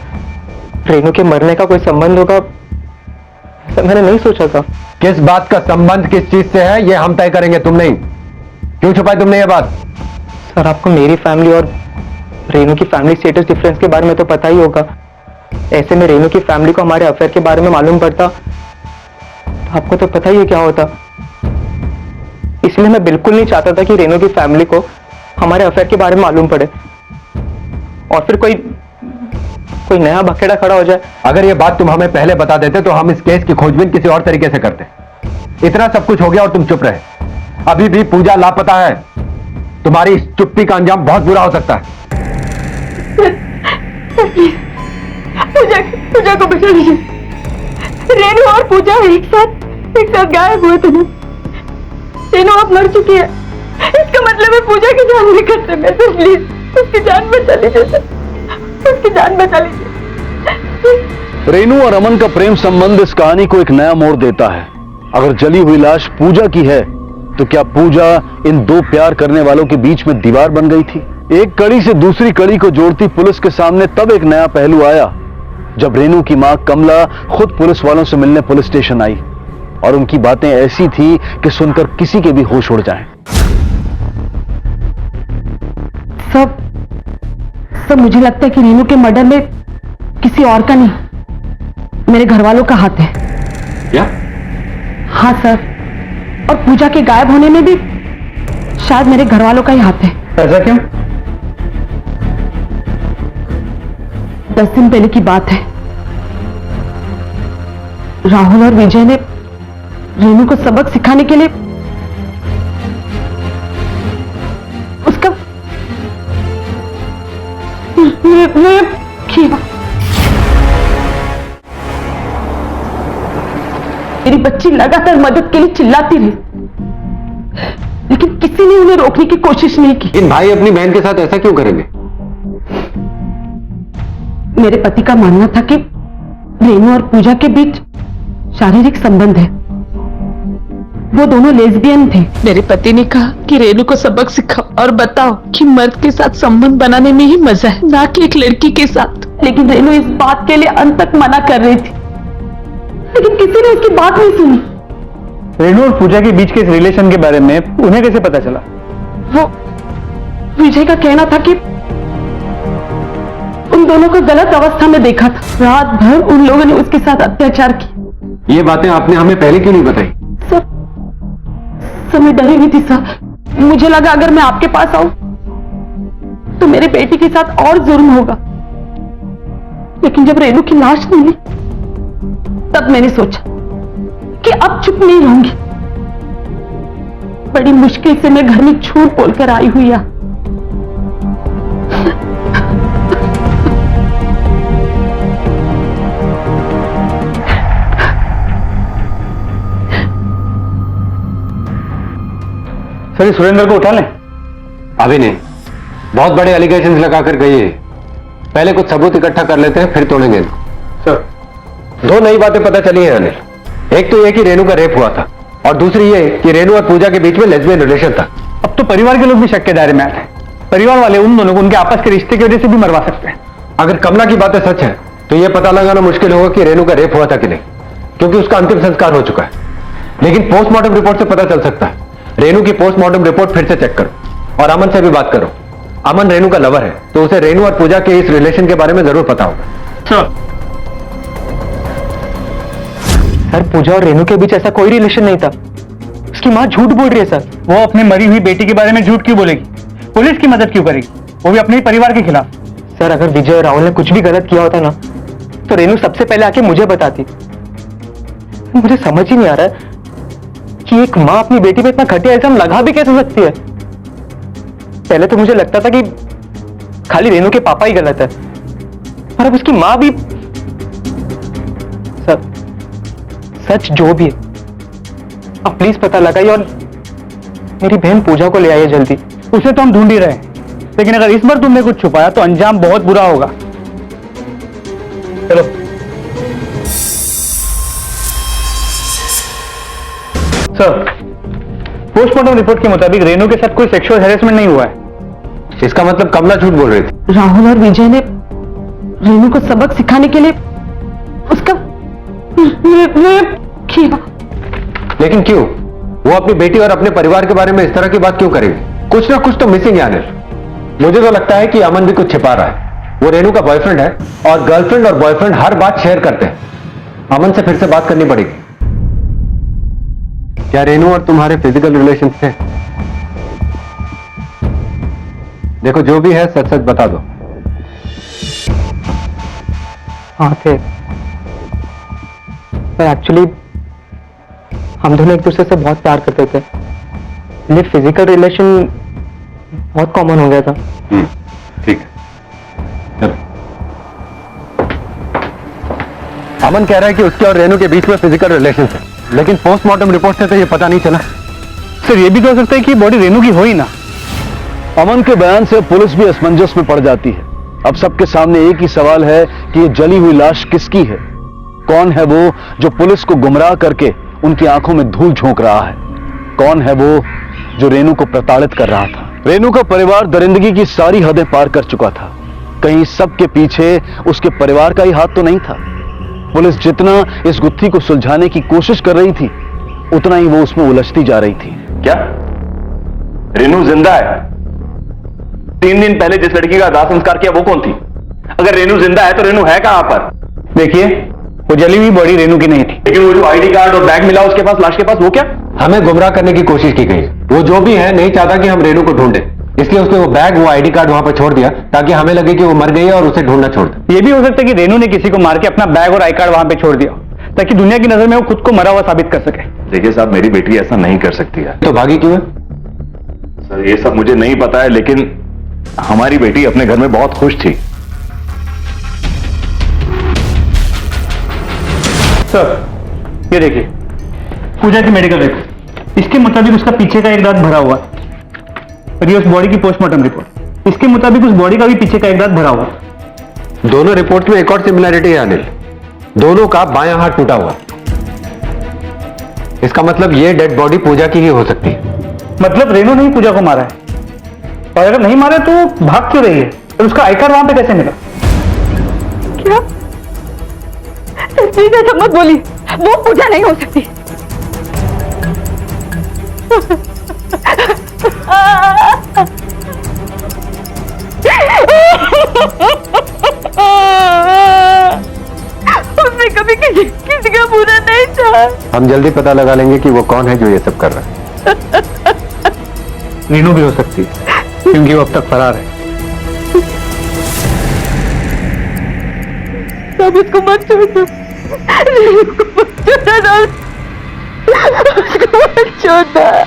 रेनू के मरने का कोई संबंध होगा सर, मैंने नहीं सोचा था। किस बात का संबंध किस चीज से है ये हम तय करेंगे, तुम नहीं। क्यों छुपाई तुमने ये बात? सर आपको मेरी फैमिली और रेनू की फैमिली स्टेटस डिफरेंस के बारे में तो पता ही होगा। ऐसे में रेनू की फैमिली को हमारे अफेयर के बारे में मालूम पड़ता तो आपको तो पता ही है क्या होता। इसलिए मैं बिल्कुल नहीं चाहता था कि रेनू की फैमिली को हमारे अफेयर के बारे में मालूम पड़े और फिर कोई नया बखेड़ा खड़ा हो जाए। अगर ये बात तुम हमें पहले बता देते तो हम इस केस की खोजबीन किसी और तरीके से करते। इतना सब कुछ हो गया और तुम चुप रहे। अभी भी पूजा लापता है, तुम्हारी इस चुप्पी का अंजाम बहुत बुरा हो सकता है। पूजा को बचा लीजिए। रेनू और पूजा एक साथ गायब हुए थे ना। रेनू अब मर चुकी है, इसका मतलब है पूजा की जान भी खतरे में। सर प्लीज उसकी जान बचा लीजिए सर, उसकी जान बचा लीजिए। रेनू और अमन का प्रेम संबंध इस कहानी को एक नया मोड़ देता है। अगर जली हुई लाश पूजा की है तो क्या पूजा इन दो प्यार करने वालों के बीच में दीवार बन गई थी? एक कड़ी से दूसरी कड़ी को जोड़ती पुलिस के सामने तब एक नया पहलू आया जब रेनू की मां कमला खुद पुलिस वालों से मिलने पुलिस स्टेशन आई और उनकी बातें ऐसी थी कि सुनकर किसी के भी होश उड़ जाएं। सब मुझे लगता है कि रेनू के मर्डर में किसी और का नहीं, मेरे घर वालों का हाथ है। क्या? हाँ सर, और पूजा के गायब होने में भी शायद मेरे घर वालों का ही हाथ है। ऐसा क्यों? 10 दिन पहले की बात है। राहुल और विजय ने रेनू को सबक सिखाने के लिए उसका रेप किया। मेरी बच्ची लगातार मदद के लिए चिल्लाती रही, लेकिन किसी ने उन्हें रोकने की कोशिश नहीं की। इन भाई अपनी बहन के साथ ऐसा क्यों करेंगे? मेरे पति का मानना था कि रेनू और पूजा के बीच शारीरिक संबंध है। वो दोनों लेस्बियन थे। मेरे पति ने कहा कि रेनू को सबक सिखाओ और बताओ कि मर्द के साथ संबंध बनाने में ही मजा है, ना कि एक लड़की के साथ। लेकिन रेनू इस बात के लिए अंत तक मना कर रही थी, लेकिन किसी ने उसकी बात नहीं सुनी। रेनू और पूजा के बीच के इस रिलेशन के बारे में उन्हें कैसे पता चला? वो विजय का कहना था कि उन दोनों को गलत अवस्था में देखा था। रात भर उन लोगों ने उसके साथ अत्याचार किया। ये बातें आपने हमें पहले क्यों नहीं बताई? सर मैं डरी हुई थी सर। मुझे लगा अगर मैं आपके पास आऊं तो मेरे बेटी के साथ और जुर्म होगा। लेकिन जब रेनू की लाश मिली तब मैंने सोचा कि अब चुप नहीं रहूंगी। बड़ी मुश्किल से मैं घर में झूठ बोलकर आई हुई है। सर सुरेंद्र को उठा लें? अभी नहीं, बहुत बड़े एलिगेशंस लगाकर गई है। पहले कुछ सबूत इकट्ठा कर लेते हैं, फिर तोड़ेंगे। सर, दो नई बातें पता चली हैं अनिल। एक तो ये कि रेनू का रेप हुआ था, और दूसरी ये कि रेनू और पूजा के बीच में लेस्बियन रिलेशन था। अब तो परिवार के लोग भी शक के दायरे में आते हैं। परिवार वाले उन दोनों को उनके आपस के रिश्ते की वजह से भी मरवा सकते हैं। अगर कमला की बातें सच है तो यह पता लगाना मुश्किल होगा कि रेनू का रेप हुआ था कि नहीं, क्योंकि उसका अंतिम संस्कार हो चुका है। लेकिन पोस्टमार्टम रिपोर्ट से पता चल सकता है। रेनू की पोस्टमार्टम रिपोर्ट फिर से चेक करो और अमन से भी बात करो। अमन रेनू का लवर है, तो उसे रेनू और पूजा के इस रिलेशन के बारे में जरूर पता होगा। सर पूजा और रेनू के बीच ऐसा कोई रिलेशन नहीं था। उसकी माँ झूठ बोल रही है सर। वो अपनी मरी हुई बेटी के बारे में झूठ क्यों बोलेगी? पुलिस की मदद क्यों करेगी, वो भी अपने ही परिवार के खिलाफ? सर अगर विजय और राहुल ने कुछ भी गलत किया होता ना तो रेनू सबसे पहले आके मुझे बताती। मुझे समझ ही नहीं आ रहा है कि एक माँ अपनी बेटी पे इतना घटिया इल्जाम लगा भी कैसे सकती है। पहले तो मुझे लगता था कि खाली रेनू के पापा ही गलत है, और अब उसकी माँ भी। सर सच जो भी है अब प्लीज पता लगाइए और मेरी बहन पूजा को ले आइए जल्दी। उसे तो हम ढूंढ ही रहे हैं, लेकिन अगर इस बार तुमने कुछ छुपाया तो अंजाम बहुत बुरा होगा। चलो सर, पोस्टमार्टम रिपोर्ट के मुताबिक रेनू के साथ कोई सेक्सुअल हैरेसमेंट नहीं हुआ है। इसका मतलब कमला झूठ बोल रही थी। राहुल और विजय ने रेनू को सबक सिखाने के लिए उसका रेप किया। लेकिन क्यों? वो अपनी बेटी और अपने परिवार के बारे में इस तरह की बात क्यों करेगी? कुछ ना कुछ तो मिसिंग है अनिल। मुझे तो लगता है कि अमन भी कुछ छिपा रहा है। वो रेनू का बॉयफ्रेंड है और गर्लफ्रेंड और बॉयफ्रेंड हर बात शेयर करते हैं। अमन से फिर से बात करनी पड़ेगी। क्या रेनू और तुम्हारे फिजिकल रिलेशन थे? देखो जो भी है सच सच बता दो। हाँ थे, पर एक्चुअली हम दोनों एक दूसरे से बहुत प्यार करते थे, इसलिए फिजिकल रिलेशन बहुत कॉमन हो गया था। ठीक है, चलो। अमन कह रहा है कि उसके और रेनू के बीच में फिजिकल रिलेशन है, लेकिन पोस्टमार्टम रिपोर्ट से तो ये पता नहीं चला। सर ये भी तो हो सकता है कि बॉडी रेनू की हो ही ना। अमन के बयान से पुलिस भी असमंजस में पड़ जाती है। अब सबके सामने एक ही सवाल है कि ये जली हुई लाश किसकी है? कौन है वो जो पुलिस को गुमराह करके उनकी आंखों में धूल झोंक रहा है? कौन है वो जो रेनू को प्रताड़ित कर रहा था? रेनू का परिवार दरिंदगी की सारी हदें पार कर चुका था। कहीं सबके पीछे उसके परिवार का ही हाथ तो नहीं था। पुलिस जितना इस गुत्थी को सुलझाने की कोशिश कर रही थी, उतना ही वो उसमें उलझती जा रही थी। क्या रेनू जिंदा है? 3 दिन पहले जिस लड़की का दाह संस्कार किया वो कौन थी? अगर रेनू जिंदा है तो रेनू है कहां पर? देखिए वो जली हुई बॉडी रेनू की नहीं थी। लेकिन वो जो आईडी कार्ड और बैग मिला उसके पास, लाश के पास, वो क्या? हमें गुमराह करने की कोशिश की गई। वो जो भी है नहीं चाहता कि हम रेनू को ढूंढे, इसलिए उसने वो बैग, वो आईडी कार्ड वहां पर छोड़ दिया ताकि हमें लगे कि वो मर गई है और उसे ढूंढना छोड़ दे। ये भी हो सकता है कि रेनू ने किसी को मार के अपना बैग और आई कार्ड वहां पे छोड़ दिया ताकि दुनिया की नजर में वो खुद को मरा हुआ साबित कर सके। देखिए साहब, मेरी बेटी ऐसा नहीं कर सकती है। तो भागी क्यों है? सर ये सब मुझे नहीं पता है, लेकिन हमारी बेटी अपने घर में बहुत खुश थी। सर ये देखिए, पूजा की मेडिकल रिपोर्ट, इसके मुताबिक उसका पीछे का एक दांत भरा हुआ है। और ये उस बॉडी की पोस्टमार्टम रिपोर्ट, इसके मुताबिक उस बॉडी का भी पीछे का एक दांत भरा हुआ है। दोनों रिपोर्ट में एक और सिमिलैरिटी है अनिल, दोनों का बायां हाथ टूटा हुआ। इसका मतलब ये डेड बॉडी पूजा की ही हो सकती है। मतलब रेनू ने ही पूजा को मारा है, और अगर नहीं मारा तो भाग क्यों रही है? और उसका आई कार्ड वहां पे कैसे मिला? क्या? प्लीज ऐसा मत बोली, वो पूजा नहीं हो सकती। उसने कभी किसी का बुरा नहीं चाहा। हम जल्दी पता लगा लेंगे कि वो कौन है जो ये सब कर रहा है। रेनू भी हो सकती है, क्योंकि वो अब तक फरार है। सब उसको मत छोड़ दो,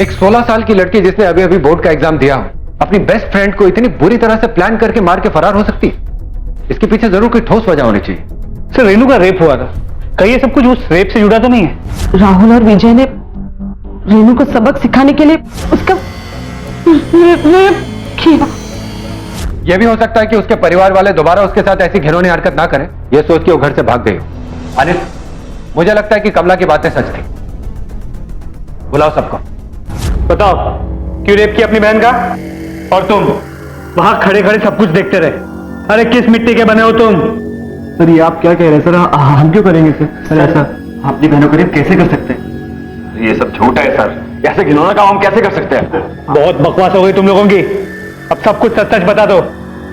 एक 16 साल की लड़की जिसने अभी अभी बोर्ड का एग्जाम दिया, अपनी बेस्ट फ्रेंड को इतनी बुरी तरह से प्लान करके मार के फरार हो सकती है? इसके पीछे जरूर कोई ठोस वजह होनी चाहिए। सर रेनू का रेप हुआ था, कहीं ये सब कुछ उस रेप से जुड़ा तो नहीं है? राहुल और विजय ने रेनू को सबक सिखाने के लिए उसका रेप किया। यह भी हो सकता है कि उसके परिवार वाले दोबारा उसके साथ ऐसी घिनौनी हरकत ना करें, यह सोच के वो घर से भाग गई हो। अनिल, मुझे लगता है कि कमला की बातें सच थी। बुलाओ सबको। बताओ क्यों रेप किया अपनी बहन का? और तुम वहां खड़े खड़े सब कुछ देखते रहे। अरे किस मिट्टी के बने हो तुम? सर ये आप क्या कह रहे हैं? सर हम क्यों करेंगे सर ऐसा? अपनी बहनों को रेप कैसे कर सकते हैं? ये सब झूठ है सर, ऐसे घिनौना काम हम कैसे कर सकते हैं? बहुत बकवास हो गई तुम लोगों की। अब सब कुछ सच सच बता दो,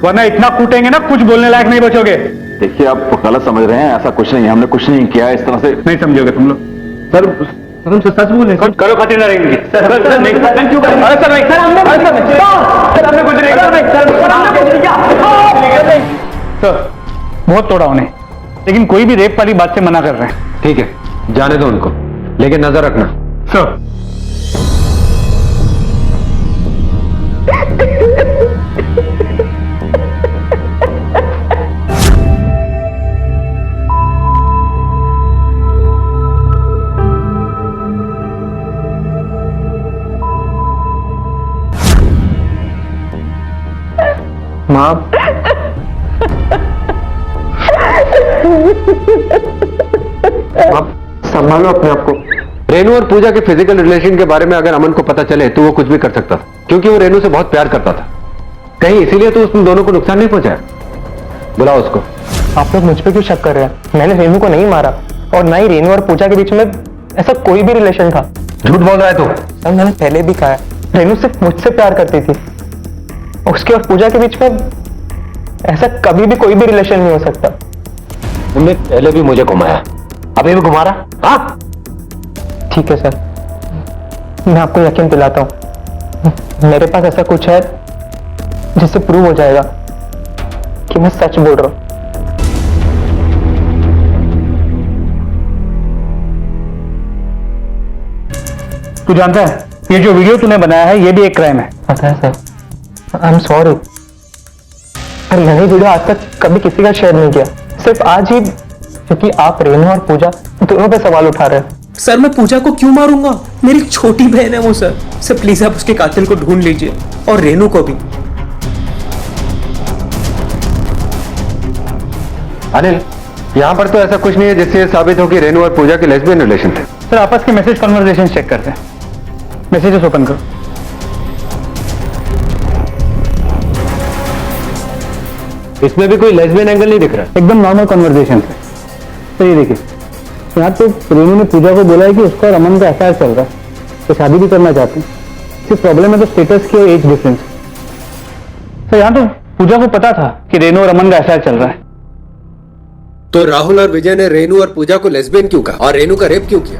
वरना इतना कूटेंगे ना कुछ बोलने लायक नहीं बचोगे। देखिए आप गलत समझ रहे हैं, ऐसा कुछ नहीं है, हमने कुछ नहीं किया इस तरह से। नहीं समझोगे तुम लोग। सर हम सच बोले। करो खातिर ना रहेंगी। सर नहीं क्यों? अरे सर नहीं, सर हमने कुछ नहीं सर, बहुत तोड़ा उन्हें, लेकिन कोई भी रेप वाली बात से मना कर रहे हैं। ठीक है, जाने दो उनको, लेकिन नजर रखना। सर माँ, संभालो अपने आप को। रेनू और पूजा के फिजिकल रिलेशन के बारे में अगर अमन को पता चले तो वो कुछ भी कर सकता था, क्योंकि वो रेनू से बहुत प्यार करता था। कहीं इसीलिए तो उन दोनों को नुकसान नहीं पहुंचाया। बुलाओ उसको। आप लोग मुझ पे क्यों शक कर रहे हैं? मैंने रेनू को नहीं मारा, और ना ही रेनू और पूजा के बीच में ऐसा कोई भी रिलेशन था। झूठ बोल रहा है तू। सर मैंने पहले भी कहा है, रेनू सिर्फ मुझसे प्यार करती थी। उसके और पूजा के बीच में ऐसा कभी भी कोई भी रिलेशन नहीं हो सकता। तुमने पहले भी मुझे घुमाया, अभी भी घुमा रहा? हाँ ठीक है सर, मैं आपको यकीन दिलाता हूँ, मेरे पास ऐसा कुछ है जिससे प्रूव हो जाएगा कि मैं सच बोल रहा हूँ। तू जानता है ये जो वीडियो तूने बनाया है ये भी एक क्राइम है। पता है सर, आई एम सॉरी। पर मैंने वीडियो आज तक कभी किसी का शेयर नहीं किया, सिर्फ आज ही, क्योंकि आप रेनू और पूजा दोनों पे सवाल उठा रहे हैं। सर मैं पूजा को क्यों मारूंगा? मेरी छोटी बहन है वो सर प्लीज आप उसके कातिल को ढूंढ लीजिए, और रेनू को भी। अनिल, यहाँ पर तो ऐसा कुछ नहीं है जिससे ये साबित हो कि रेनू और पूजा के लेस्बियन रिलेशन थे। सर आपस के मैसेज कन्वर्सेशन चेक करते हैं। मैसेजेस ओपन करो। इसमें भी कोई लेस्बियन एंगल नहीं दिख रहा। एकदम नॉर्मल कन्वर्सेशन है। तो ये देखिए, यहाँ तो रेनू ने पूजा को बोला है कि उसका और अमन का अफेयर चल रहा है, तो शादी भी करना चाहते हैं। सिर्फ प्रॉब्लम है तो स्टेटस की और एज डिफरेंस। तो यहाँ तो पूजा को पता था कि रेनू और अमन का अफेयर चल रहा है। तो राहुल और विजय ने रेनू और पूजा को लेस्बियन क्यों कहा और रेनू का रेप क्यों किया?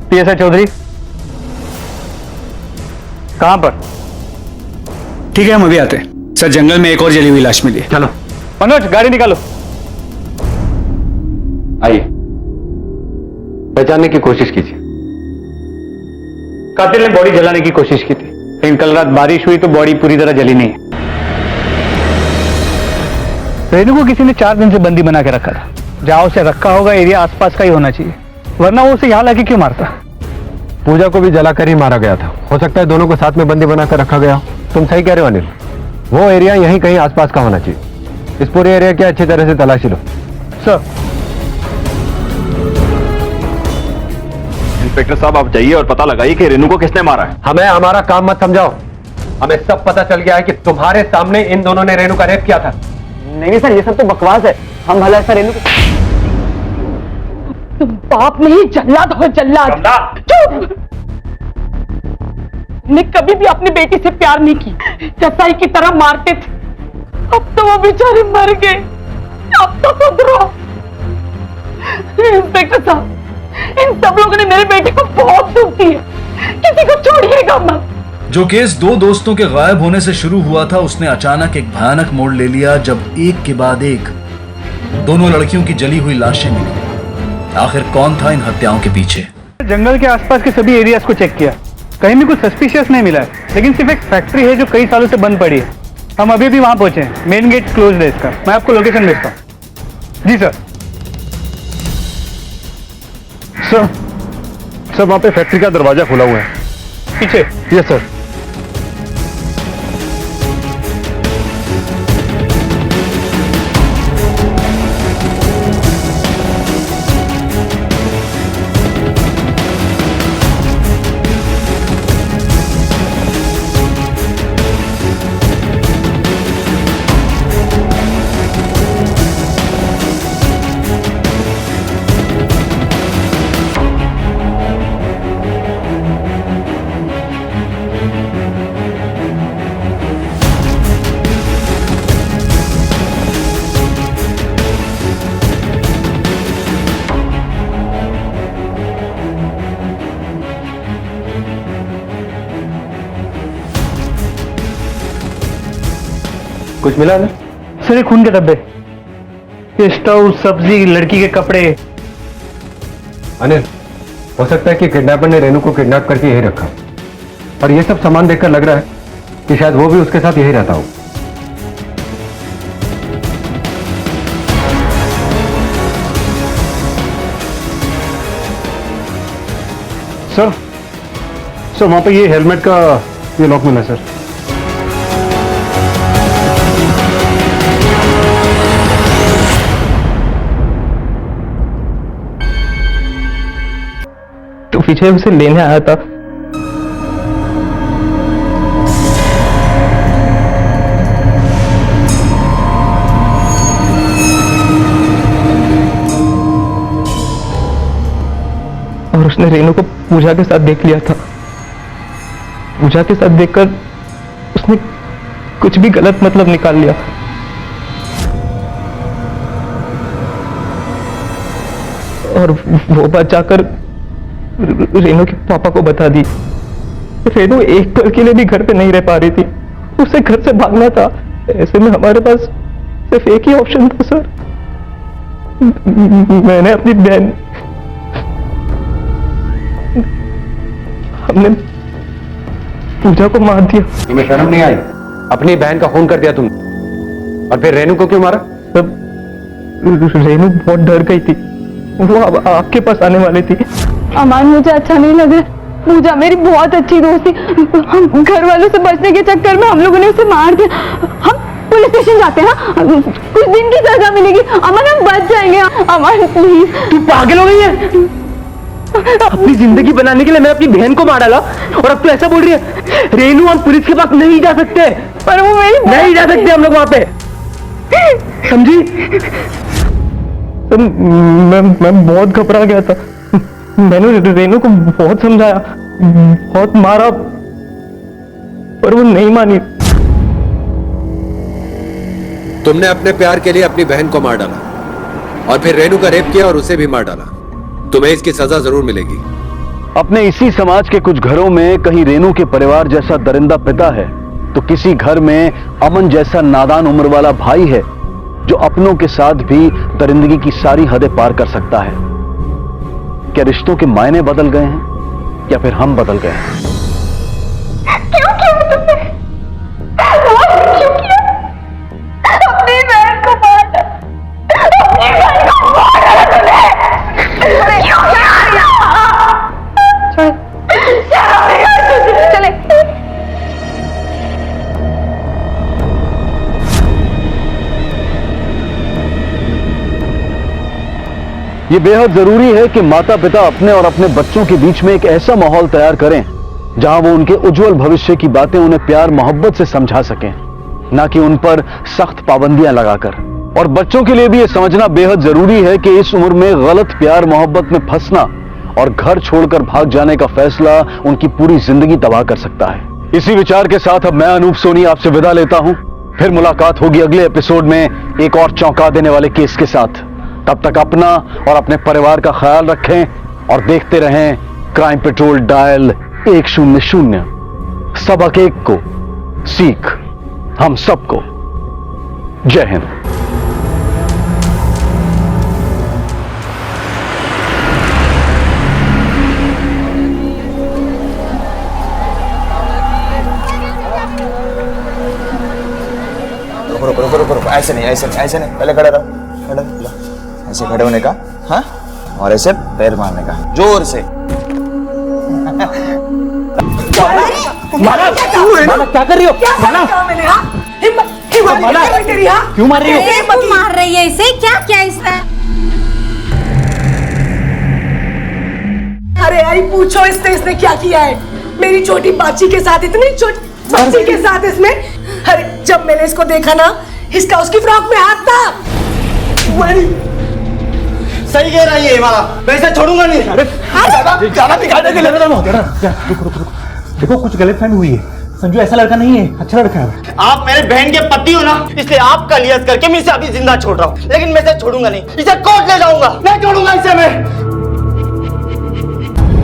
पीएसआई चौधरी कहां पर? ठीक है हम अभी आते हैं। सर जंगल में एक और जली हुई लाश मिली है। चलो मनोज गाड़ी निकालो। आइए, पहचानने की कोशिश कीजिए। कातिल ने बॉडी जलाने की कोशिश की थी, लेकिन कल रात बारिश हुई तो बॉडी पूरी तरह जली नहीं है। रेनू को किसी ने 4 दिन से बंदी बना के रखा था। जहां उसे रखा होगा एरिया आसपास का ही होना चाहिए, वरना वो उसे यहां लाके क्यों मारता? पूजा को भी जलाकर ही मारा गया था। हो सकता है दोनों को साथ में बंदी बनाकर रखा गया। तुम सही कह रहे हो अनिल, वो एरिया यहीं कहीं आसपास का होना चाहिए। इस पूरे एरिया की अच्छी तरह से तलाशी लो। सर। इंस्पेक्टर साहब आप जाइए और पता लगाइए कि रेनू को किसने मारा है। हमें हमारा काम मत समझाओ। हमें सब पता चल गया है कि तुम्हारे सामने इन दोनों ने रेनू का रेप किया था। नहीं सर, ये सब तो बकवास है। हम भला ऐसा रेनू तुम बाप नहीं जल्लाद हो जल्लाद। चुप! ने कभी भी अपनी बेटी से प्यार नहीं की, कसाई की तरह मारते थे। अब तो वो बेचारे मर गए, अब तो सुधरो। इंस्पेक्टर साहब, इन सब लोगों ने मेरे बेटे को बहुत दुख दिया, किसी को छोड़िएगा मत। जो केस 2 दोस्तों के गायब होने से शुरू हुआ था, उसने अचानक एक भयानक मोड़ ले लिया जब एक के बाद एक दोनों लड़कियों की जली हुई लाशें मिली। आखिर कौन था इन हत्याओं के पीछे? जंगल के आसपास के सभी एरियाज को चेक किया, कहीं भी कुछ सस्पिशियस नहीं मिला है। लेकिन सिर्फ एक फैक्ट्री है जो कई सालों से बंद पड़ी है। हम अभी भी वहां पहुंचे हैं। मेन गेट क्लोज है इसका। मैं आपको लोकेशन भेजता हूं। जी सर। सर वहां पे फैक्ट्री का दरवाजा खुला हुआ है। पीछे। Yes sir. कुछ मिला ना? सर खून के धब्बे, ये स्टोव, सब्जी, लड़की के कपड़े। अनिल, हो सकता है कि किडनैपर ने रेनू को किडनैप करके यही रखा, और ये सब सामान देखकर लग रहा है कि शायद वो भी उसके साथ यही रहता हो। सर वहां पे ये हेलमेट का ये लॉक मिला सर। तो पीछे उसे लेने आया था। और उसने रेनू को पूजा के साथ देख लिया था। पूजा के साथ देखकर उसने कुछ भी गलत मतलब निकाल लिया। और वो बात जाकर रेनू के पापा को बता दी। रेनू एक पल के लिए भी घर पे नहीं रह पा रही थी, उसे घर से भागना था। ऐसे में हमारे पास सिर्फ एक ही ऑप्शन था सर। मैंने अपनी बहन, हमने पूजा को मार दिया। तुम्हें शर्म नहीं आई? अपनी बहन का खून कर दिया तुमने, और फिर रेनू को क्यों मारा? तब रेनू बहुत डर गई थी, वो अब आपके पास आने वाली थी। अमान, मुझे अच्छा नहीं लग रहा। पूजा मेरी बहुत अच्छी दोस्त थी। हम घर वालों से बचने के चक्कर में हम लोगों ने उसे मार दिया। हम पुलिस स्टेशन जाते हैं, कुछ दिन की सजा मिलेगी। अमन, हम बच जाएंगे। अमन प्लीज। तू पागल हो गई है? अपनी जिंदगी बनाने के लिए मैं अपनी बहन को मार डाला, और अब तू ऐसा बोल रही है? रेनू, हम पुलिस के पास नहीं जा सकते। पर वो मेरी नहीं जा सकते हम लोग वहां पे, समझी? तो मैं बहुत घबरा गया था। मैंने रेनू को बहुत समझाया, बहुत मारा, पर वो नहीं मानी। तुमने अपने प्यार के लिए अपनी बहन को मार डाला, और फिर रेनू का रेप किया और उसे भी मार डाला। तुम्हें इसकी सजा जरूर मिलेगी। अपने इसी समाज के कुछ घरों में कहीं रेनू के परिवार जैसा दरिंदा पिता है, तो किसी घर में अमन जैसा नादान उम्र वाला भाई है जो अपनों के साथ भी दरिंदगी की सारी हदें पार कर सकता है। क्या रिश्तों के मायने बदल गए हैं या फिर हम बदल गए हैं? क्यों किया तुमने? क्यों किया? अपनी बहन को मारा, अपनी बहन को मारा तूने। क्यों किया? चले। यह बेहद जरूरी है कि माता पिता अपने और अपने बच्चों के बीच में एक ऐसा माहौल तैयार करें जहां वो उनके उज्जवल भविष्य की बातें उन्हें प्यार मोहब्बत से समझा सकें, ना कि उन पर सख्त पाबंदियां लगाकर। और बच्चों के लिए भी यह समझना बेहद जरूरी है कि इस उम्र में गलत प्यार मोहब्बत में फंसना और घर छोड़कर भाग जाने का फैसला उनकी पूरी जिंदगी तबाह कर सकता है। इसी विचार के साथ अब मैं अनूप सोनी आपसे विदा लेता हूं। फिर मुलाकात होगी अगले एपिसोड में एक और चौंका देने वाले केस के साथ। तब तक अपना और अपने परिवार का ख्याल रखें और देखते रहें क्राइम पेट्रोल डायल 100। सबक एक को, सीख हम सबको। जय हिंद। रुको, ऐसे नहीं, पहले खड़ा रहो, ऐसे खड़े होने का, हाँ, और ऐसे पैर मारने का, जोर से। माना, क्या कर रही हो? माना, क्यों मार रही हो? मार रही है इसे, क्या इसने? अरे आई पूछो इसने क्या किया है? मेरी छोटी बाची के साथ, इतनी छोटी बाची के साथ इसमें। अरे जब मैंने इसको देखा ना, इसका उसकी फ्रॉक में हाथ था। सही कह रहा है ये वाला, मैं इसे छोड़ूंगा नहीं। अरे ज्यादा दिखाने के लिए रुको, देखो कुछ गलतफहमी हुई है। संजू ऐसा लड़का नहीं है, अच्छा लड़का है। आप मेरे बहन के पति हो ना, इसलिए आपका लिहाज करके मैं इसे अभी जिंदा छोड़ रहा हूँ, लेकिन मैं इसे छोड़ूंगा नहीं, इसे कोर्ट ले जाऊंगा, नहीं छोड़ूंगा इसे मैं।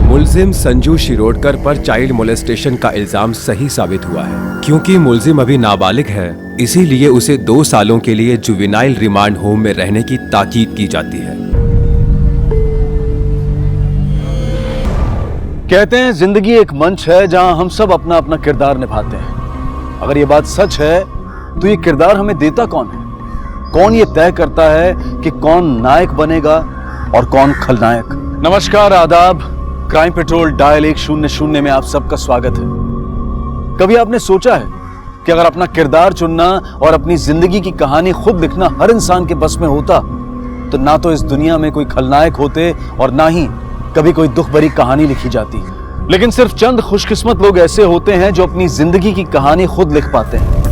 मुलजिम संजू शिरोडकर पर चाइल्ड मोलेस्टेशन का इल्जाम सही साबित हुआ है। क्योंकि मुलजिम अभी नाबालिग है, इसीलिए उसे 2 सालों के लिए जुवेनाइल रिमांड होम में रहने की ताकीद की जाती है। कहते हैं जिंदगी एक मंच है जहां हम सब अपना अपना किरदार निभाते हैं। अगर ये बात सच है तो ये किरदार हमें देता कौन है? कौन ये तय करता है कि कौन नायक बनेगा और कौन खलनायक? नमस्कार, आदाब। क्राइम पेट्रोल डायल 100 में आप सबका स्वागत है। कभी आपने सोचा है कि अगर अपना किरदार चुनना और अपनी जिंदगी की कहानी खुद लिखना हर इंसान के बस में होता तो ना तो इस दुनिया में कोई खलनायक होते और ना ही कभी कोई दुख भरी कहानी लिखी जाती। लेकिन सिर्फ चंद खुशकिस्मत लोग ऐसे होते हैं जो अपनी जिंदगी की कहानी खुद लिख पाते हैं।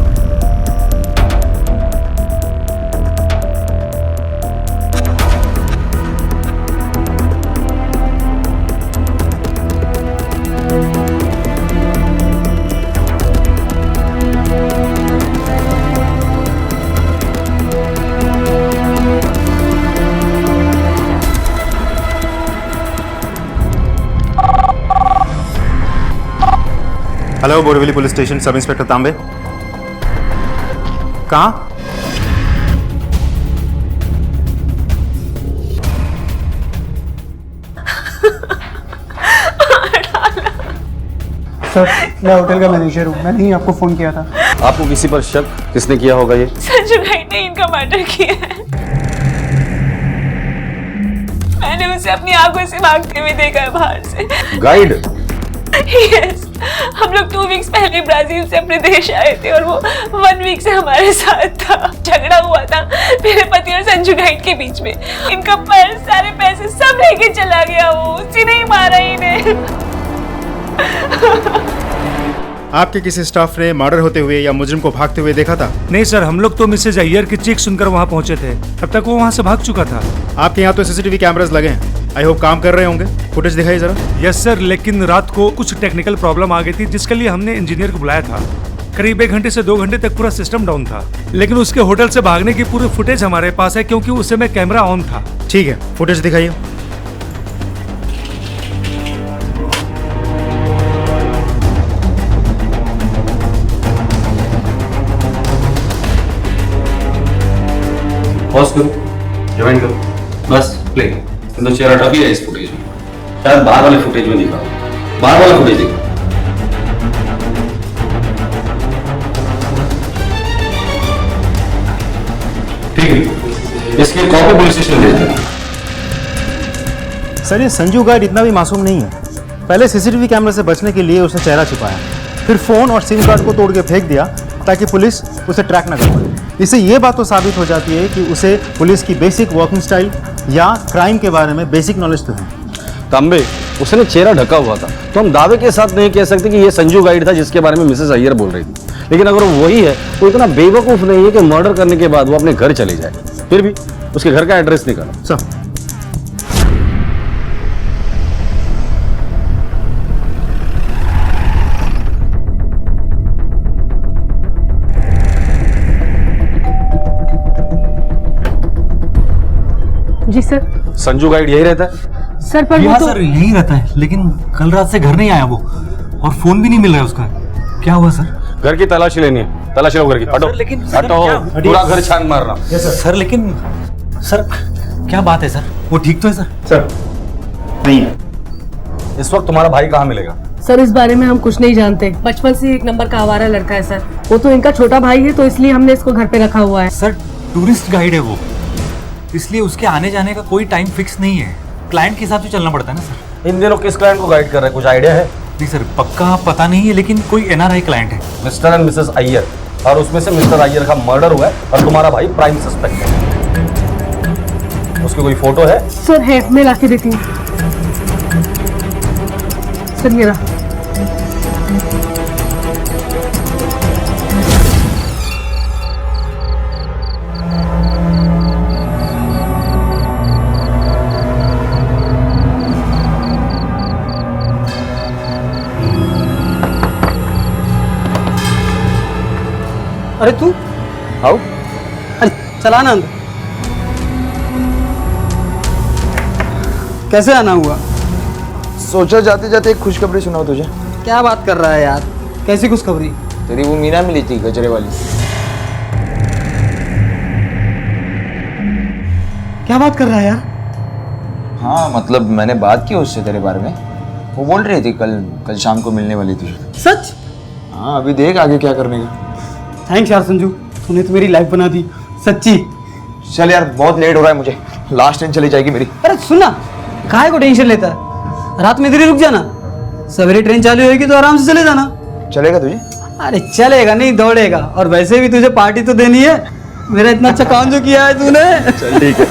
Hello, Borivali police station, sub inspector तांबे। कहाँ? सर, मैं होटल का मैनेजर हूँ, मैंने ही आपको फोन किया था। आपको किसी पर शक किसने किया होगा? ये संजू भाई ने इनका मर्डर किया है। मैंने उसे अपनी आंखों से भागते हुए देखा है बाहर से। गाइड? यस, हम लोग 2 वीक्स पहले ब्राजील से अपने देश आए थे और वो 1 वीक से हमारे साथ था। झगड़ा हुआ था मेरे पति और संजू गाइड के बीच में। इनका पर्स, सारे पैसे सब लेके चला गया वो, उसी ने ही मारा इन्हें। आपके किसी स्टाफ ने मर्डर होते हुए या मुजरिम को भागते हुए देखा था? नहीं सर, हम लोग तो मिसेज अय्यर की चीख सुनकर वहाँ पहुँचे थे, तब तक वो वहाँ से भाग चुका था। आपके यहाँ तो सीसीटीवी कैमरास लगे हैं, आई होप काम कर रहे होंगे। फुटेज दिखाइए जरा। यस सर, लेकिन रात को कुछ टेक्निकल प्रॉब्लम आ गई थी जिसके लिए हमने इंजीनियर को बुलाया था। करीब 1 घंटे से 2 घंटे तक पूरा सिस्टम डाउन था, लेकिन उसके होटल से भागने की पूरी फुटेज हमारे पास है क्योंकि उस समय कैमरा ऑन था। ठीक है, फुटेज दिखाइए। पॉज करो, ज्वाइन करो, बस प्ले। तो चेहरा हटा दिया इस फुटेज में, शायद बाहर वाले फुटेज में दिखा, बाहर वाला फुटेज दिखा। ठीक है, इसकी कॉपी पुलिस स्टेशन भेज देना। सर ये संजू गाइड इतना भी मासूम नहीं है। पहले सीसीटीवी कैमरे से बचने के लिए उसने चेहरा छिपाया, फिर फोन और सिम कार्ड को तोड़ के फेंक दिया ताकि पुलिस उसे ट्रैक न कर पाए। इससे ये बात तो साबित हो जाती है कि उसे पुलिस की बेसिक वर्किंग स्टाइल या क्राइम के बारे में बेसिक नॉलेज तो है। तांबे, उसने चेहरा ढका हुआ था तो हम दावे के साथ नहीं कह सकते कि ये संजू गाइड था जिसके बारे में मिसेस अय्यर बोल रही थी। लेकिन अगर वो वही है तो इतना बेवकूफ नहीं है कि मर्डर करने के बाद वो अपने घर चले जाए। फिर भी उसके घर का एड्रेस निकाला। सर जी सर। संजू गाइड यही रहता है सर पर वो तो सर यहीं रहता है, लेकिन कल रात से घर नहीं आया वो, और फोन भी नहीं मिल रहा है उसका। क्या हुआ सर? घर की तलाशी लेनी है, तलाशी लो घर की। हटो, लेकिन हटो, पूरा घर छान मारना। सर लेकिन सर क्या बात है सर, वो ठीक तो है सर? सर नहीं है। इस वक्त तुम्हारा भाई कहाँ मिलेगा? सर इस बारे में हम कुछ नहीं जानते, बचपन से एक नंबर का आवारा लड़का है सर। वो तो इनका छोटा भाई है तो इसलिए हमने इसको घर पे रखा हुआ है। सर टूरिस्ट गाइड है वो, इसलिए उसके आने जाने का कोई टाइम फिक्स नहीं है, क्लाइंट के हिसाब से चलना पड़ता है ना सर। इन दिनों किस क्लाइंट को गाइड कर रहे हैं, कुछ आइडिया है? नहीं सर पक्का पता नहीं है, लेकिन कोई एनआरआई क्लाइंट है। मिस्टर एंड मिसेस अय्यर, और उसमें से मिस्टर अय्यर का मर्डर हुआ है और तुम्हारा भाई प्राइम सस्पेक्ट है। उसकी कोई फोटो है? सर है, मैं ला के देती हूँ। सर ये रहा। अरे तू आओ। अरे चला ना अंदर। कैसे आना हुआ? सोचा जाते जाते एक खुशखबरी सुनाओ तुझे। क्या बात कर रहा है यार, कैसी खुशखबरी? तेरी वो मीना मिली थी गजरे वाली। क्या बात कर रहा है यार? हाँ मतलब मैंने बात की उससे तेरे बारे में, वो बोल रही थी कल शाम को मिलने वाली थी। सच? हाँ अभी देख आगे क्या करने का। थैंक्स यार संजू, तूने तो मेरी लाइफ बना दी सच्ची। चल यार बहुत लेट हो रहा है मुझे, लास्ट ट्रेन चली जाएगी मेरी। अरे सुनना, काहे को टेंशन लेता है? रात में इधर ही रुक जाना, सवेरे ट्रेन चालू होगी तो आराम से चले जाना। चलेगा तुझे? अरे चलेगा नहीं, दौड़ेगा। और वैसे भी तुझे पार्टी तो देनी है, मेरा इतना अच्छा काम जो किया है तूने। चल ठीक है।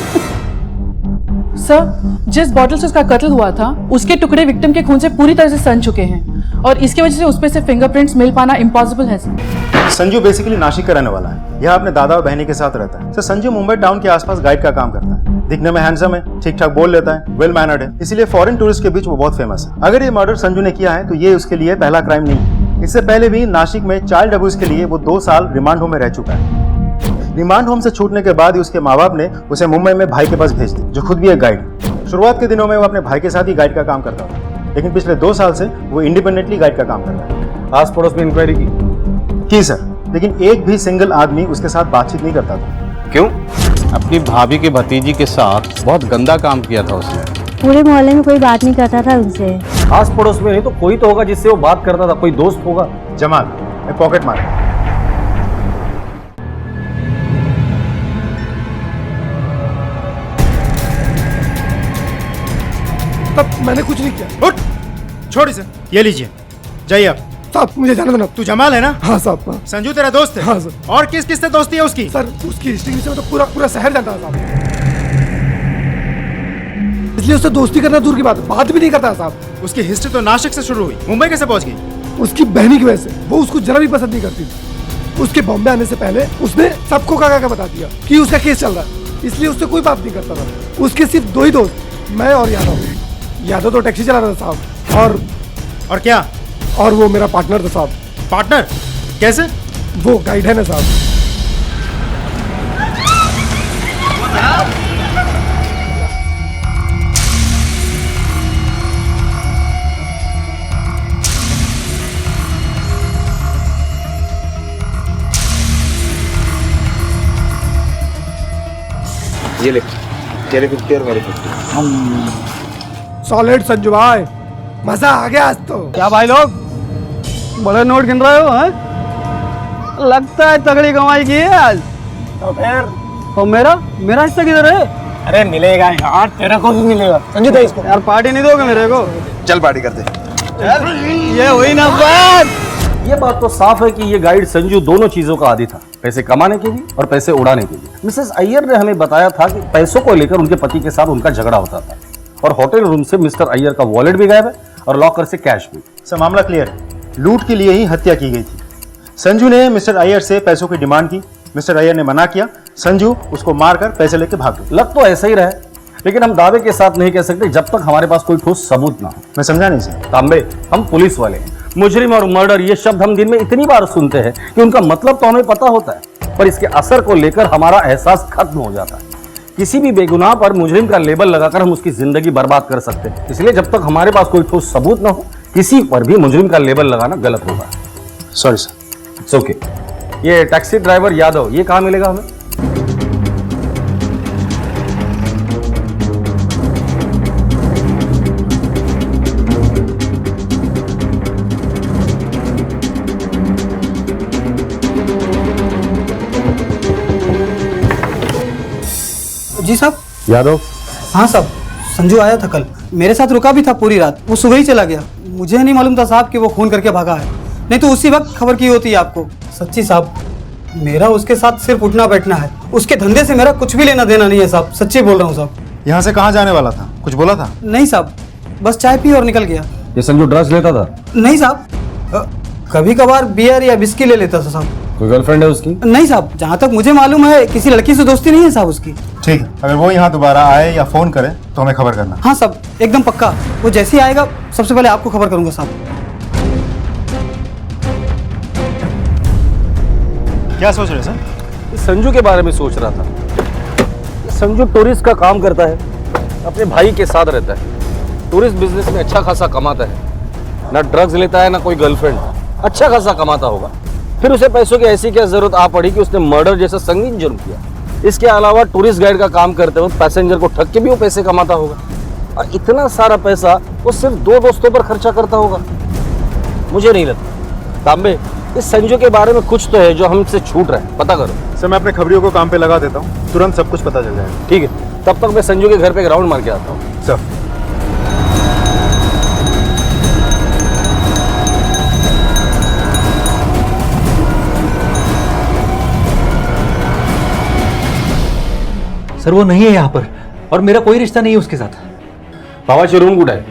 सर जिस बॉटल से उसका कत्ल हुआ था उसके टुकड़े विक्टिम के खून से पूरी तरह से सन चुके हैं और इसकी वजह से उसमें से फिंगरप्रिंट्स मिल पाना इम्पॉसिबल है सर। संजू बेसिकली नासिक का रहने वाला है, यह अपने दादा और बहनी के साथ रहता है। सर संजू मुंबई टाउन के आसपास गाइड का काम करता है। दिखने में हैंडसम है, ठीक ठाक बोल लेता है, वेल मैनर्ड है, इसलिए फॉरेन टूरिस्ट के बीच वो बहुत फेमस है। अगर ये मर्डर संजू ने किया है तो ये उसके लिए पहला क्राइम नहीं है। इससे पहले भी नासिक में चाइल्ड अब्यूज के लिए वो 2 साल रिमांड होम में रह चुका है। रिमांड होम से छूटने के बाद ही उसके माँ बाप ने उसे मुंबई में भाई के पास भेज दी, जो खुद भी एक गाइड है। शुरुआत के दिनों में वो अपने भाई के साथ ही गाइड का काम करता था, लेकिन पिछले 2 साल से वो इंडिपेंडेंटली गाइड का काम कर रहा है। आस पड़ोस में इंक्वायरी की सर, लेकिन एक भी सिंगल आदमी उसके साथ बातचीत नहीं करता था। क्यों? अपनी भाभी के भतीजी के साथ बहुत गंदा काम किया था उसने। पूरे मोहल्ले में कोई बात नहीं करता था उनसे। आस पड़ोस में नहीं तो कोई तो होगा जिससे वो बात करता था, कोई दोस्त होगा। जमाल, एक पॉकेट मार। तब मैंने कुछ नहीं किया। उठ, छोड़ इसे। ये लीजिए, जाइए आप। साहब मुझे जाने देना। तू जमाल है ना? हाँ साहब। संजू तेरा दोस्त है? हाँ सर। और किस किस से दोस्ती है उसकी? सर उसकी हिस्ट्री से तो पूरा शहर जानता है साहब, इसलिए उससे दोस्ती करना दूर की बात है, बात भी नहीं करता साहब। उसकी हिस्ट्री तो नासिक से शुरू हुई, मुंबई कैसे पहुंच गई? उसकी बहनी की वजह से। वो उसको जरा भी पसंद नहीं करती थी। उसके बॉम्बे आने से पहले उसने सबको का बता दिया कि उसका केस चल रहा है, इसलिए उससे कोई बात नहीं करता था। उसके सिर्फ 2 ही दोस्त, मैं और यादव। यादव तो टैक्सी चला रहा था साहब, और क्या? और वो मेरा पार्टनर था साहब। पार्टनर कैसे? वो गाइड है ना साहब। ये ले, तेरे 50 और मेरे 50। सॉलिड संजू भाई, मजा आ गया आज तो। क्या भाई लोग बड़े नोट गिन रहे हो हैं? लगता है तगड़ी कमाई की है आज। तो फिर और मेरा हिस्सा किधर है? अरे मिलेगा यार, तेरे को भी मिलेगा। संजू दे इसको। यार पार्टी नहीं दोगे मेरे को? चल पार्टी करते। ये हुई ना बात। ये बात तो साफ है कि ये गाइड संजू दोनों चीजों का आदी था, पैसे कमाने के लिए और पैसे उड़ाने के लिए। मिसेस अय्यर ने हमें बताया था कि पैसों को लेकर उनके पति के साथ उनका झगड़ा होता था और होटल रूम से मिस्टर अय्यर का वॉलेट भी गायब है और लॉकर से कैश भी। सर मामला क्लियर है, लूट के लिए ही हत्या की गई थी। संजू ने मिस्टर अय्यर से पैसों की डिमांड की, मिस्टर अय्यर ने मना किया, संजू उसको मारकर पैसे लेके भाग गए। लग तो ऐसा ही रहा है, लेकिन हम दावे के साथ नहीं कह सकते जब तक हमारे पास कोई ठोस सबूत ना हो। मैं समझा नहीं सर। तांबे, हम पुलिस वाले हैं। मुजरिम और मर्डर ये शब्द हम दिन में इतनी बार सुनते हैं कि उनका मतलब तो हमें पता होता है, पर इसके असर को लेकर हमारा एहसास खत्म हो जाता है। किसी भी बेगुनाह पर मुजरिम का लेबल लगाकर हम उसकी जिंदगी बर्बाद कर सकते हैं। इसलिए जब तक हमारे पास कोई ठोस सबूत ना हो, किसी पर भी मुजरिम का लेबल लगाना गलत होगा। Sorry sir. It's okay. ये टैक्सी ड्राइवर यादव, ये कहाँ मिलेगा हमें? जी साहब। यादव? हाँ साहब, संजू आया था कल, मेरे साथ रुका भी था पूरी रात। वो सुबह ही चला गया। मुझे नहीं मालूम था साहब कि वो खून करके भागा है, नहीं तो उसी वक्त खबर की होती है आपको। सच्ची साहब, मेरा उसके साथ सिर्फ उठना बैठना है, उसके धंधे से मेरा कुछ भी लेना देना नहीं है साहब। सच्ची बोल रहा हूँ साहब। यहाँ से कहाँ जाने वाला था, कुछ बोला था? नहीं साहब, बस चाय पी और निकल गया। ये संजू ड्रग्स लेता था? नहीं साहब, कभी कभार बियर या बिस्की ले लेता था साहब। कोई गर्लफ्रेंड है उसकी? नहीं साहब, जहाँ तक मुझे मालूम है किसी लड़की से दोस्ती नहीं है साहब उसकी। ठीक है, अगर वो यहाँ दोबारा आए या फोन करे तो हमें खबर करना। हाँ साहब, एकदम पक्का। वो जैसे ही आएगा सबसे पहले आपको खबर करूंगा साहब। क्या सोच रहे सर? संजू के बारे में सोच रहा था। संजू टूरिस्ट का काम करता है, अपने भाई के साथ रहता है, टूरिस्ट बिजनेस में अच्छा खासा कमाता है, ना ड्रग्स लेता है ना कोई गर्लफ्रेंड, अच्छा खासा कमाता होगा। फिर उसे पैसों की ऐसी क्या जरूरत आ पड़ी कि उसने मर्डर जैसा संगीन जुर्म किया। इसके अलावा टूरिस्ट गाइड का काम करते वक्त पैसेंजर को ठग के भी वो पैसे कमाता होगा, और इतना सारा पैसा वो सिर्फ 2 दोस्तों पर खर्चा करता होगा। मुझे नहीं लगता। तांबे, इस संजू के बारे में कुछ तो है जो हमसे छूट रहा है, पता करो। सर मैं अपने खबरियों को काम पे लगा देता हूँ, तुरंत सब कुछ पता चल जाएगा। ठीक है, तब तक मैं संजू के घर पे ग्राउंड मार के आता हूँ। सर सर वो नहीं है यहाँ पर, और मेरा कोई रिश्ता नहीं है उसके साथ। बाबाजी रूम गुड है?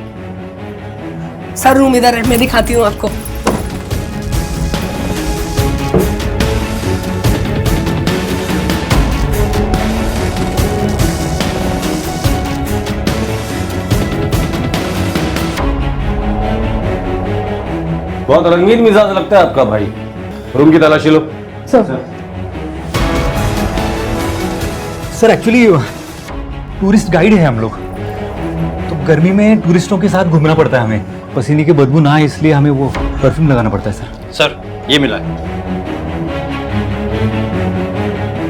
सर रूम इधर है, मैं दिखाती हूँ आपको। बहुत रंगीन मिजाज लगता है आपका भाई। रूम की तलाशी लो। सर एक्चुअली टूरिस्ट गाइड है हम लोग, तो गर्मी में टूरिस्टों के साथ घूमना पड़ता है हमें, पसीने की बदबू ना आए इसलिए हमें वो परफ्यूम लगाना पड़ता है सर। सर ये मिला है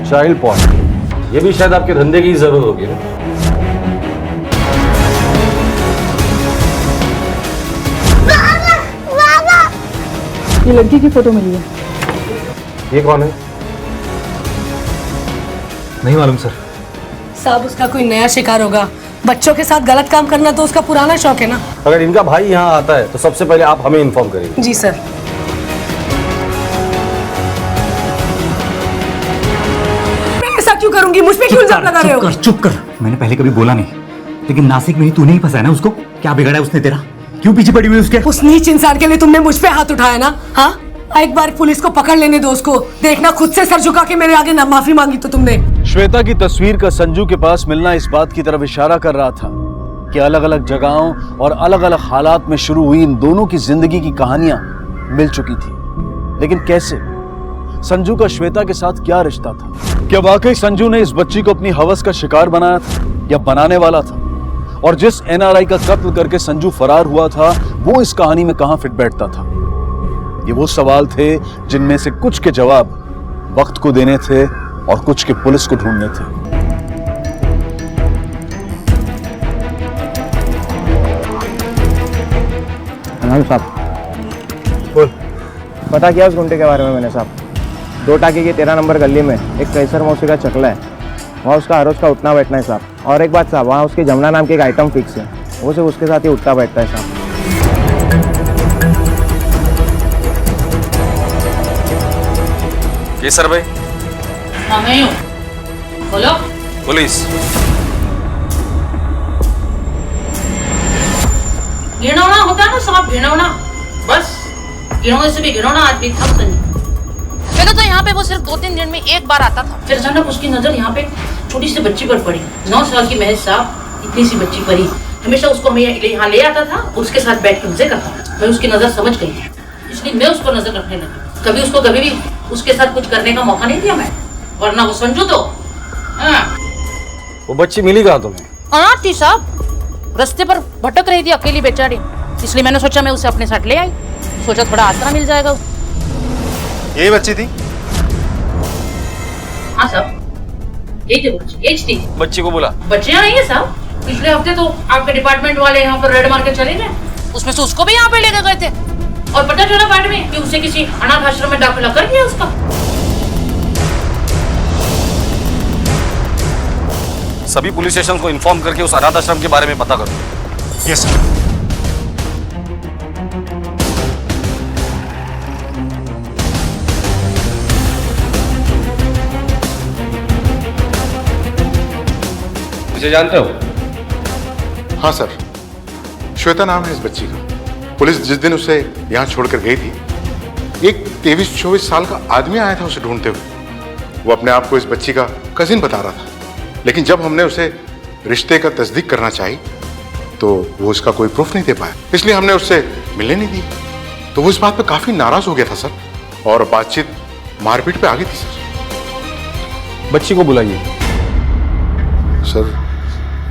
चाइल्ड पॉर्न, ये भी शायद आपके धंधे की जरूरत होगी ना? ये लड़की की फोटो मिली है। ये कौन है? नहीं मालूम सर। साहब उसका कोई नया शिकार होगा। बच्चों के साथ गलत काम करना तो उसका पुराना शौक है ना। अगर इनका भाई यहाँ आता है तो सबसे पहले आप हमें इन्फॉर्म करिए। जी सर। मैं ऐसा क्यों करूंगी, मुझ पे क्यों इल्जाम लगा रहे हो? चुप कर। मैंने पहले कभी बोला नहीं, लेकिन नासिक में ही तूने ही फंसाया ना उसको। क्या बिगाड़ा है उसने तेरा? क्यों पीछे पड़ी हुई उसके? उस नीच इंसान के लिए तुमने मुझ पे हाथ उठाया ना? हाँ, एक बार पुलिस को पकड़ लेने दो उसको, देखना खुद से सर झुका के मेरे आगे ना माफी मांगी तो तुमने। श्वेता की तस्वीर का संजू के पास मिलना इस बात की तरफ इशारा कर रहा था कि अलग अलग जगहों और अलग अलग हालात में शुरू हुई इन दोनों की जिंदगी की कहानियां मिल चुकी थी। लेकिन कैसे? संजू का श्वेता के साथ क्या रिश्ता था? क्या वाकई संजू ने इस बच्ची को अपनी हवस का शिकार बनाया था या बनाने वाला था? और जिस एनआरआई का कत्ल करके संजू फरार हुआ था वो इस कहानी में कहां फिट बैठता था? ये वो सवाल थे जिनमें से कुछ के जवाब वक्त को देने थे और कुछ के पुलिस को ढूंढने थे। प्रणाम साहब। बोल। पता किया उस गुंडे के बारे में मैंने साहब। 2 टाके की 13 नंबर गली में एक कैसर मौसी का चकला है, वहाँ उसका हर रोज का उठना बैठना है साहब। और एक बात साहब, वहाँ उसकी जमुना नाम की एक आइटम फिक्स है, वो सिर्फ उसके साथ ही उठता बैठता है साहब। केसर भाई। हाँ मैं हूँ, बोलो। पुलिस। घिनौना होता है ना साहब, घिनौना, बस घिनौने से भी घिनौना आदमी था संजू। पहले तो यहाँ पे वो सिर्फ 2-3 दिन में एक बार आता था, फिर अचानक उसकी नजर यहाँ पे छोटी सी बच्ची पर पड़ी। 9 साल की महज साहब, इतनी सी बच्ची परी। हमेशा उसको हमें यहाँ ले आता था, उसके साथ बैठ के मजे करता था। मैं उसकी नजर समझ गई थी, इसलिए मैं उसको नजर रखने लगी। कभी उसको कभी भी उसके साथ कुछ करने का मौका नहीं दिया मैं, वरना वो संजू तो वो बच्ची मिली कहाँ तुम्हें? अनाथ थी साहब, रास्ते पर भटक रही थी अकेली बेचारी, इसलिए मैंने सोचा मैं उसे अपने साथ ले आई। सोचा थोड़ा आसरा मिल जाएगा। यही बच्ची थी? हाँ साहब, यही थी बच्ची, यही थी। बच्ची को बुला। बच्चियां नहीं है साहब, पिछले हफ्ते तो आपके डिपार्टमेंट वाले यहाँ पर रेड मार के चले गए, उसमें से उसको भी यहाँ पे लेके गए थे। और पता चला बाद में कि उसे किसी अनाथ आश्रम में दाखिला कर दिया उसका। सभी पुलिस स्टेशन को इन्फॉर्म करके उस अनाथ आश्रम के बारे में पता करो। Yes sir. मुझे जानते हो? हाँ सर, श्वेता नाम है इस बच्ची का। पुलिस जिस दिन उसे यहाँ छोड़कर गई थी, एक 23-24 साल का आदमी आया था उसे ढूंढते हुए। वो अपने आप को इस बच्ची का कजिन बता रहा था, लेकिन जब हमने उसे रिश्ते का तस्दीक करना चाही तो वो उसका कोई प्रूफ नहीं दे पाया, इसलिए हमने उससे मिलने नहीं दी। तो वो इस बात पे काफी नाराज हो गया था सर, और बातचीत मारपीट पे आ गई थी सर। बच्ची को बुलाइए। सर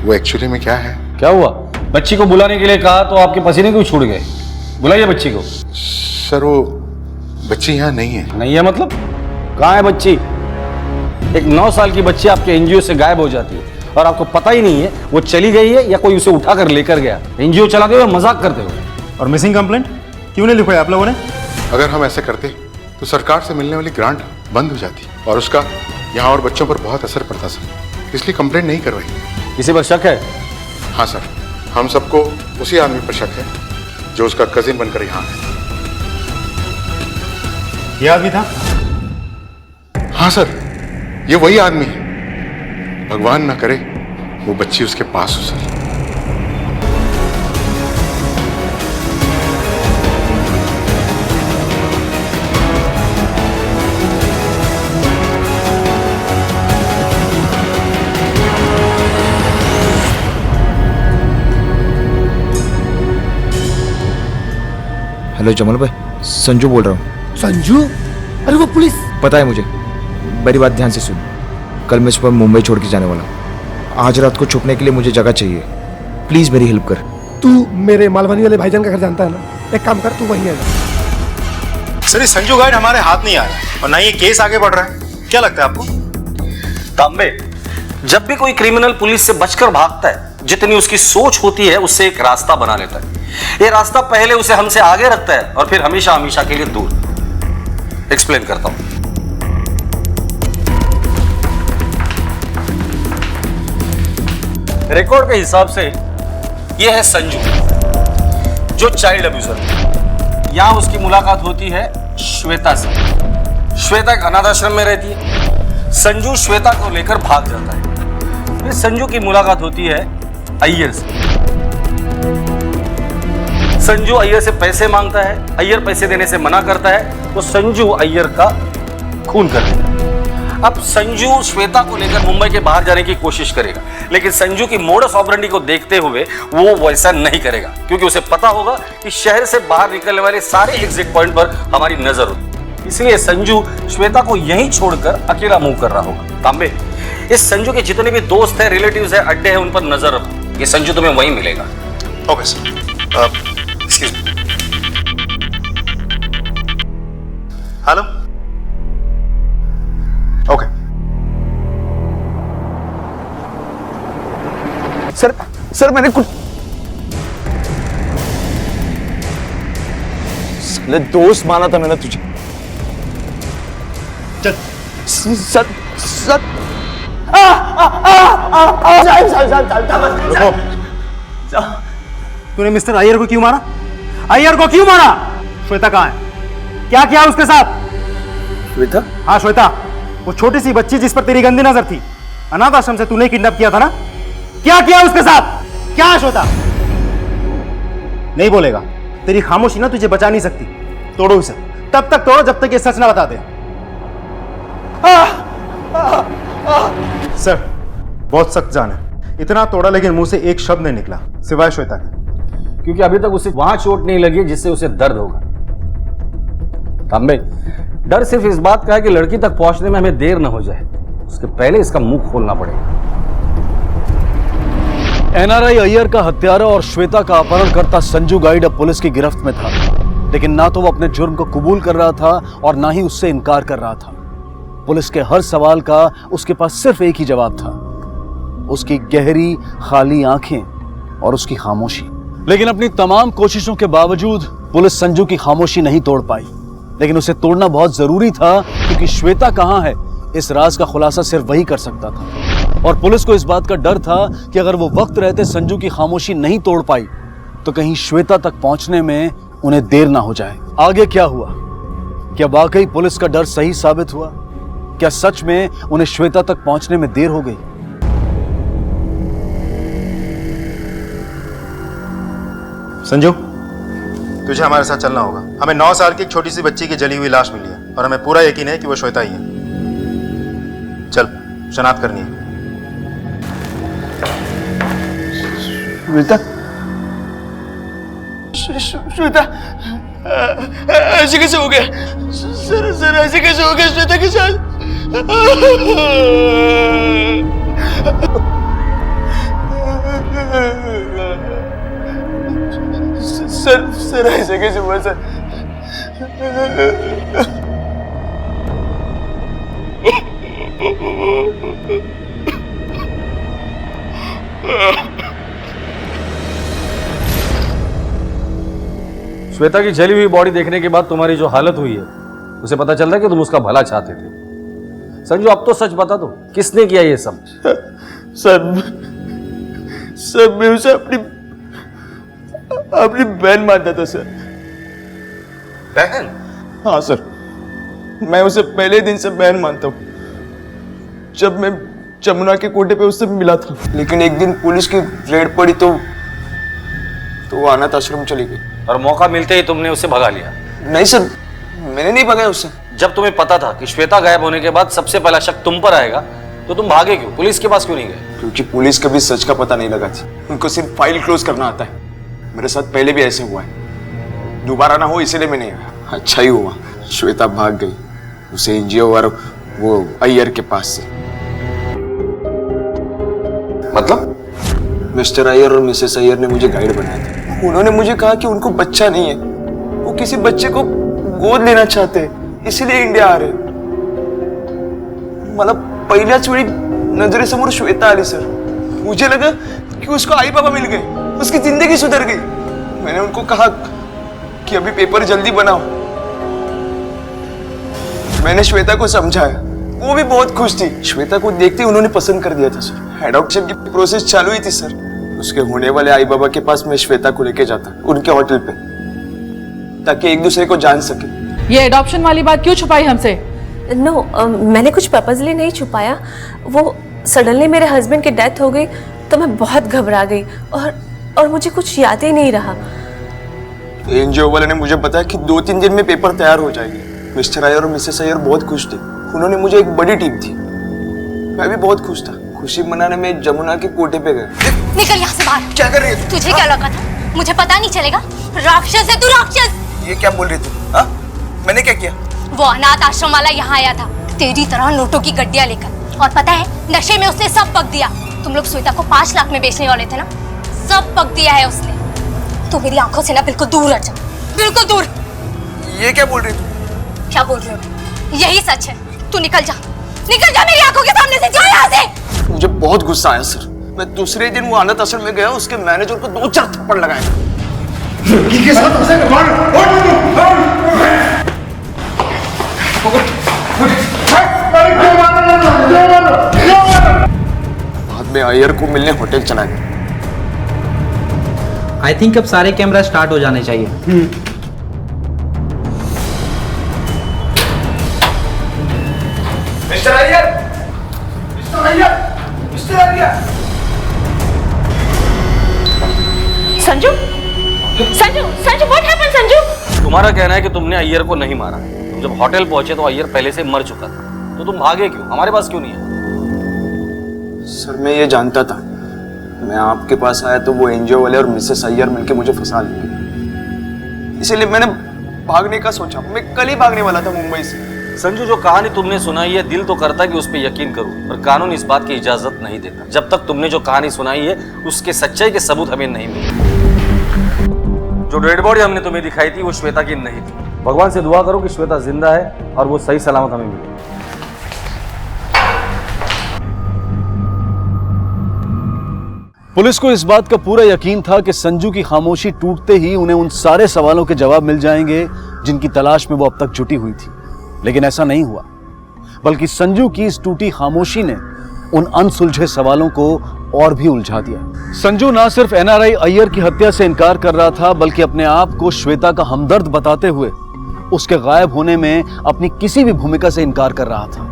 वो एक्चुअली में क्या है? क्या हुआ? बच्ची को बुलाने के लिए कहा तो आपके पसीने क्यों छूट गए? बुलाइए बच्ची को। सर वो बच्ची यहाँ नहीं है। नहीं है मतलब? कहाँ है बच्ची? एक 9 साल की बच्ची आपके एनजीओ से गायब हो जाती है और आपको पता ही नहीं है वो चली गई है या कोई उसे उठाकर लेकर गया। एनजीओ चलाते हुए मजाक करते हुए। और मिसिंग कंप्लेंट क्यों नहीं लिखवाई आप लोगों ने? अगर हम ऐसे करते तो सरकार से मिलने वाली ग्रांट बंद हो जाती और उसका यहाँ और बच्चों पर बहुत असर पड़ता सर, इसलिए कंप्लेंट नहीं करवाई। किसी पर शक है? हाँ सर, हम सबको उसी आदमी पर शक है जो उसका कजिन बनकर यहाँ है। ये आदमी था? हाँ सर, ये वही आदमी है। भगवान ना करे वो बच्ची उसके पास हो सर। हेलो जमल भाई, संजू बोल रहा हूँ। संजू? अरे वो पुलिस। पता है मुझे, मेरी बात ध्यान से सुन। कल मैं सुबह मुंबई छोड़ के जाने वाला हूँ। आज रात को छुपने के लिए मुझे जगह चाहिए, प्लीज मेरी हेल्प कर। तू मेरे मालवानी वाले भाईजान का घर जानता है ना, एक काम कर तू वहीं आ जा। सर ये संजू गाइड हमारे हाथ नहीं आ रहा है और ना ये केस आगे बढ़ रहा है, क्या लगता है आपको? तांबे, जब भी कोई क्रिमिनल पुलिस से बचकर भागता है, जितनी उसकी सोच होती है उससे एक रास्ता बना लेता है। ये रास्ता पहले उसे हमसे आगे रखता है और फिर हमेशा हमेशा के लिए दूर। एक्सप्लेन करता हूं। रिकॉर्ड के हिसाब से यह है संजू, जो चाइल्ड अब्यूजर है। यहां उसकी मुलाकात होती है श्वेता से। श्वेता एक अनाथ आश्रम में रहती है। संजू श्वेता को लेकर भाग जाता है। फिर संजू की मुलाकात होती है अय्यर से। संजू अय्यर से पैसे मांगता है, अय्यर पैसे देने से मना करता है तो संजू अय्यर का खून कर देता है। अब संजू श्वेता को लेकर मुंबई के बाहर जाने की कोशिश करेगा, लेकिन संजू की मोडस ऑपरेंडी को देखते हुए वो वैसा नहीं करेगा, क्योंकि उसे पता होगा कि शहर से बाहर निकलने वाले सारे एग्जिट पॉइंट पर हमारी नजर होती। इसलिए संजू श्वेता को यहीं छोड़कर अकेला मूव कर रहा होगा। तांबे, इस संजू के जितने भी दोस्त हैं, रिलेटिव्स हैं, अड्डे हैं, उन पर नजर रखो। ये संजू तुम्हें वहीं मिलेगा। Okay sir. Excuse me. Hello. Okay. Sir मैंने कुछ ले दोस्त माना था मैंने तुझे। चल सर सर तूने मिस्टर अय्यर को क्यों मारा? अय्यर को क्यों मारा? श्वेता कहाँ है? क्या किया उसके साथ? श्वेता? हाँ श्वेता, वो छोटी सी बच्ची जिस पर तेरी गंदी नजर थी, अनाथ आश्रम से तूने किडनैप किया था ना? क्या किया उसके साथ? क्या है श्वेता? नहीं बोलेगा, तेरी खामोशी ना तुझे बचा नहीं सकती। तोड़ो उसे, तब तक तोड़ो जब तक ये सच ना बता दे। सर बहुत सख्त जान है, इतना तोड़ा लेकिन मुंह से एक शब्द नहीं निकला सिवाय श्वेता के। क्योंकि अभी तक उसे वहां चोट नहीं लगी जिससे उसे दर्द होगा। तांबे, डर सिर्फ इस बात का है कि लड़की तक पहुंचने में हमें देर न हो जाए, उसके पहले इसका मुंह खोलना पड़ेगा। एनआरआई अय्यर का हत्यारा और श्वेता का अपहरणकर्ता संजू गाइड अब पुलिस की गिरफ्त में था, लेकिन ना तो वो अपने जुर्म को कबूल कर रहा था और ना ही उससे इनकार कर रहा था। पुलिस के हर सवाल का उसके पास सिर्फ एक ही जवाब था, उसकी गहरी खाली आंखें और उसकी खामोशी। लेकिन अपनी तमाम कोशिशों के बावजूद पुलिस संजू की खामोशी नहीं तोड़ पाई, लेकिन उसे तोड़ना बहुत जरूरी था क्योंकि श्वेता कहां है इस राज का खुलासा सिर्फ वही कर सकता था। और पुलिस को इस बात का डर था कि अगर वो वक्त रहते संजू की खामोशी नहीं तोड़ पाई तो कहीं श्वेता तक पहुंचने में उन्हें देर ना हो जाए। आगे क्या हुआ? क्या वाकई पुलिस का डर सही साबित हुआ? क्या सच में उन्हें श्वेता तक पहुंचने में देर हो गई? संजू, तुझे हमारे साथ चलना होगा। हमें 9 साल की एक छोटी सी बच्ची की जली हुई लाश मिली है और हमें पूरा यकीन है कि वो श्वेता ही है। चल, शनाख्त करनी है। श्वेता? श्वेता ऐसे कैसे हो गया? सर ऐसे कैसे हो गया श्वेता के साथ? सर ऐसे कैसे हुआ सर? श्वेता की जली हुई बॉडी देखने के बाद तुम्हारी जो हालत हुई है उसे पता चलता है कि तुम उसका भला चाहते थे। संजू, अब तो सच बता दो, किसने किया ये सब? सर मैं उसे अपनी बहन मानता था सर। बहन? हाँ सर, मैं उसे पहले दिन से बहन मानता हूँ। जब मैं जमुना के कोटे पे उससे मिला था, लेकिन एक दिन पुलिस की रेड पड़ी तो वो अनाथ आश्रम चली गई। और मौका मिलते ही तुमने उसे भगा लिया? नहीं सर, मैंने नहीं भगाया उससे। जब तुम्हें पता था कि श्वेता गायब होने के बाद सबसे पहला शक तुम पर आएगा तो तुम भागे क्यों? पुलिस के पास क्यों नहीं गए? क्योंकि पुलिस कभी सच का पता नहीं लगाती, उनको सिर्फ फाइल क्लोज करना आता है। मेरे साथ पहले भी ऐसे हुआ है, दोबारा ना हो इसलिए मैं नहीं आया। अच्छा ही हुआ श्वेता भाग गई, उसे एनजीओ और वो अय्यर के पास से। मतलब? मिस्टर अय्यर और मिसेस अय्यर ने मुझे गाइड बनाया था। उन्होंने मुझे कहा कि उनको बच्चा नहीं है, वो किसी बच्चे को गोद लेना चाहते हैं, इसीलिए इंडिया आ रहे। मतलब पहिल्याच वेळी नजरेसमोर श्वेता आली सर। मुझे लगा कि उसको आई बाबा मिल गए, उसकी जिंदगी सुधर गई। मैंने उनको कहा कि अभी पेपर जल्दी बनाओ। मैंने श्वेता को समझाया, वो भी बहुत खुश थी। श्वेता को देखते ही उन्होंने पसंद कर दिया था सर। एडॉप्शन की प्रोसेस चालू ही थी सर। उसके होने वाले आई बाबा के पास मैं श्वेता को लेके जाता उनके होटल पे, ताकि एक दूसरे को जान सके। ये एडॉप्शन वाली बात क्यों छुपाई हमसे? नो मैंने कुछ पर्पसली नहीं छुपाया। वो सडनली मेरे हस्बैंड की डेथ हो गई तो मैं बहुत घबरा गई और मुझे कुछ याद ही नहीं रहा। एनजीओ वाले ने मुझे बताया कि 2-3 दिन में पेपर तैयार हो जाएंगे। मिस्टर अय्यर और मिसेस अय्यर बहुत खुश थे। उन्होंने मुझे एक बड़ी टीम थी, मैं भी बहुत खुश था। खुशी मनाने में जमुना के कोटे पे गए। निकल यहाँ से बाहर। क्या कर रही है? तुझे क्या लगा था मुझे पता नहीं चलेगा? राक्षस है तू, राक्षस। ये क्या बोल रही तू? हाँ, मैंने क्या किया? वो अनाथ आश्रम वाला यहाँ आया था तेरी तरह नोटों की गड्डियाँ लेकर, और पता है नशे में उसने सब पक दिया। तुम लोग श्वेता को 5 लाख में बेचने वाले थे ना, सब पक दिया है उसने। तू मेरी आंखों से ना बिल्कुल दूर हट जा, बिल्कुल दूर। ये क्या बोल रही तू? क्या बोल रही हो? यही सच है। तू निकल जा, निकल जा मेरी आंखों के सामने से, जा यहाँ से। मुझे बहुत गुस्सा आया सर। मैं दूसरे दिन वो अनाथ आश्रम में गया, उसके मैनेजर को 2-4 थप्पड़ लगाए। लड़की के साथ ऐसे बाद में अय्यर को मिलने होटल चला गया। आई थिंक अब सारे कैमरा स्टार्ट हो जाने चाहिए। Mister Iyer, mister Iyer, mister Iyer. Sanju, Sanju, Sanju, what happened Sanju? तुम्हारा कहना है कि तुमने अय्यर को नहीं मारा। तुम जब होटल पहुंचे तो अय्यर पहले से मर चुका था, तो तुम भागे क्यों? हमारे पास क्यों नहीं है? सर मैं ये जानता था, मैं आपके पास आया तो वो एनजीओ वाले और मिसेस अय्यर मिलके मुझे फंसा लेंगे, इसीलिए मैंने भागने का सोचा। मैं कल ही भागने वाला था मुंबई से। संजू, जो कहानी तुमने सुनाई है, दिल तो करता है कि उस पर यकीन करूं, पर कानून इस बात की इजाजत नहीं देता। जब तक तुमने जो कहानी सुनाई है उसके सच्चाई के सबूत हमें नहीं मिले। जो डेड बॉडी हमने तुम्हें दिखाई थी वो श्वेता की नहीं थी। भगवान से दुआ करो कि श्वेता जिंदा है और वो सही सलामत हमें मिले। पुलिस को इस बात का पूरा यकीन था कि संजू की खामोशी टूटते ही उन्हें उन सारे सवालों के जवाब मिल जाएंगे जिनकी तलाश में वो अब तक जुटी हुई थी। लेकिन ऐसा नहीं हुआ, बल्कि संजू की इस टूटी खामोशी ने उन अनसुलझे सवालों को और भी उलझा दिया। संजू ना सिर्फ एनआरआई अय्यर की हत्या से इनकार कर रहा था, बल्कि अपने आप को श्वेता का हमदर्द बताते हुए उसके गायब होने में अपनी किसी भी भूमिका से इनकार कर रहा था।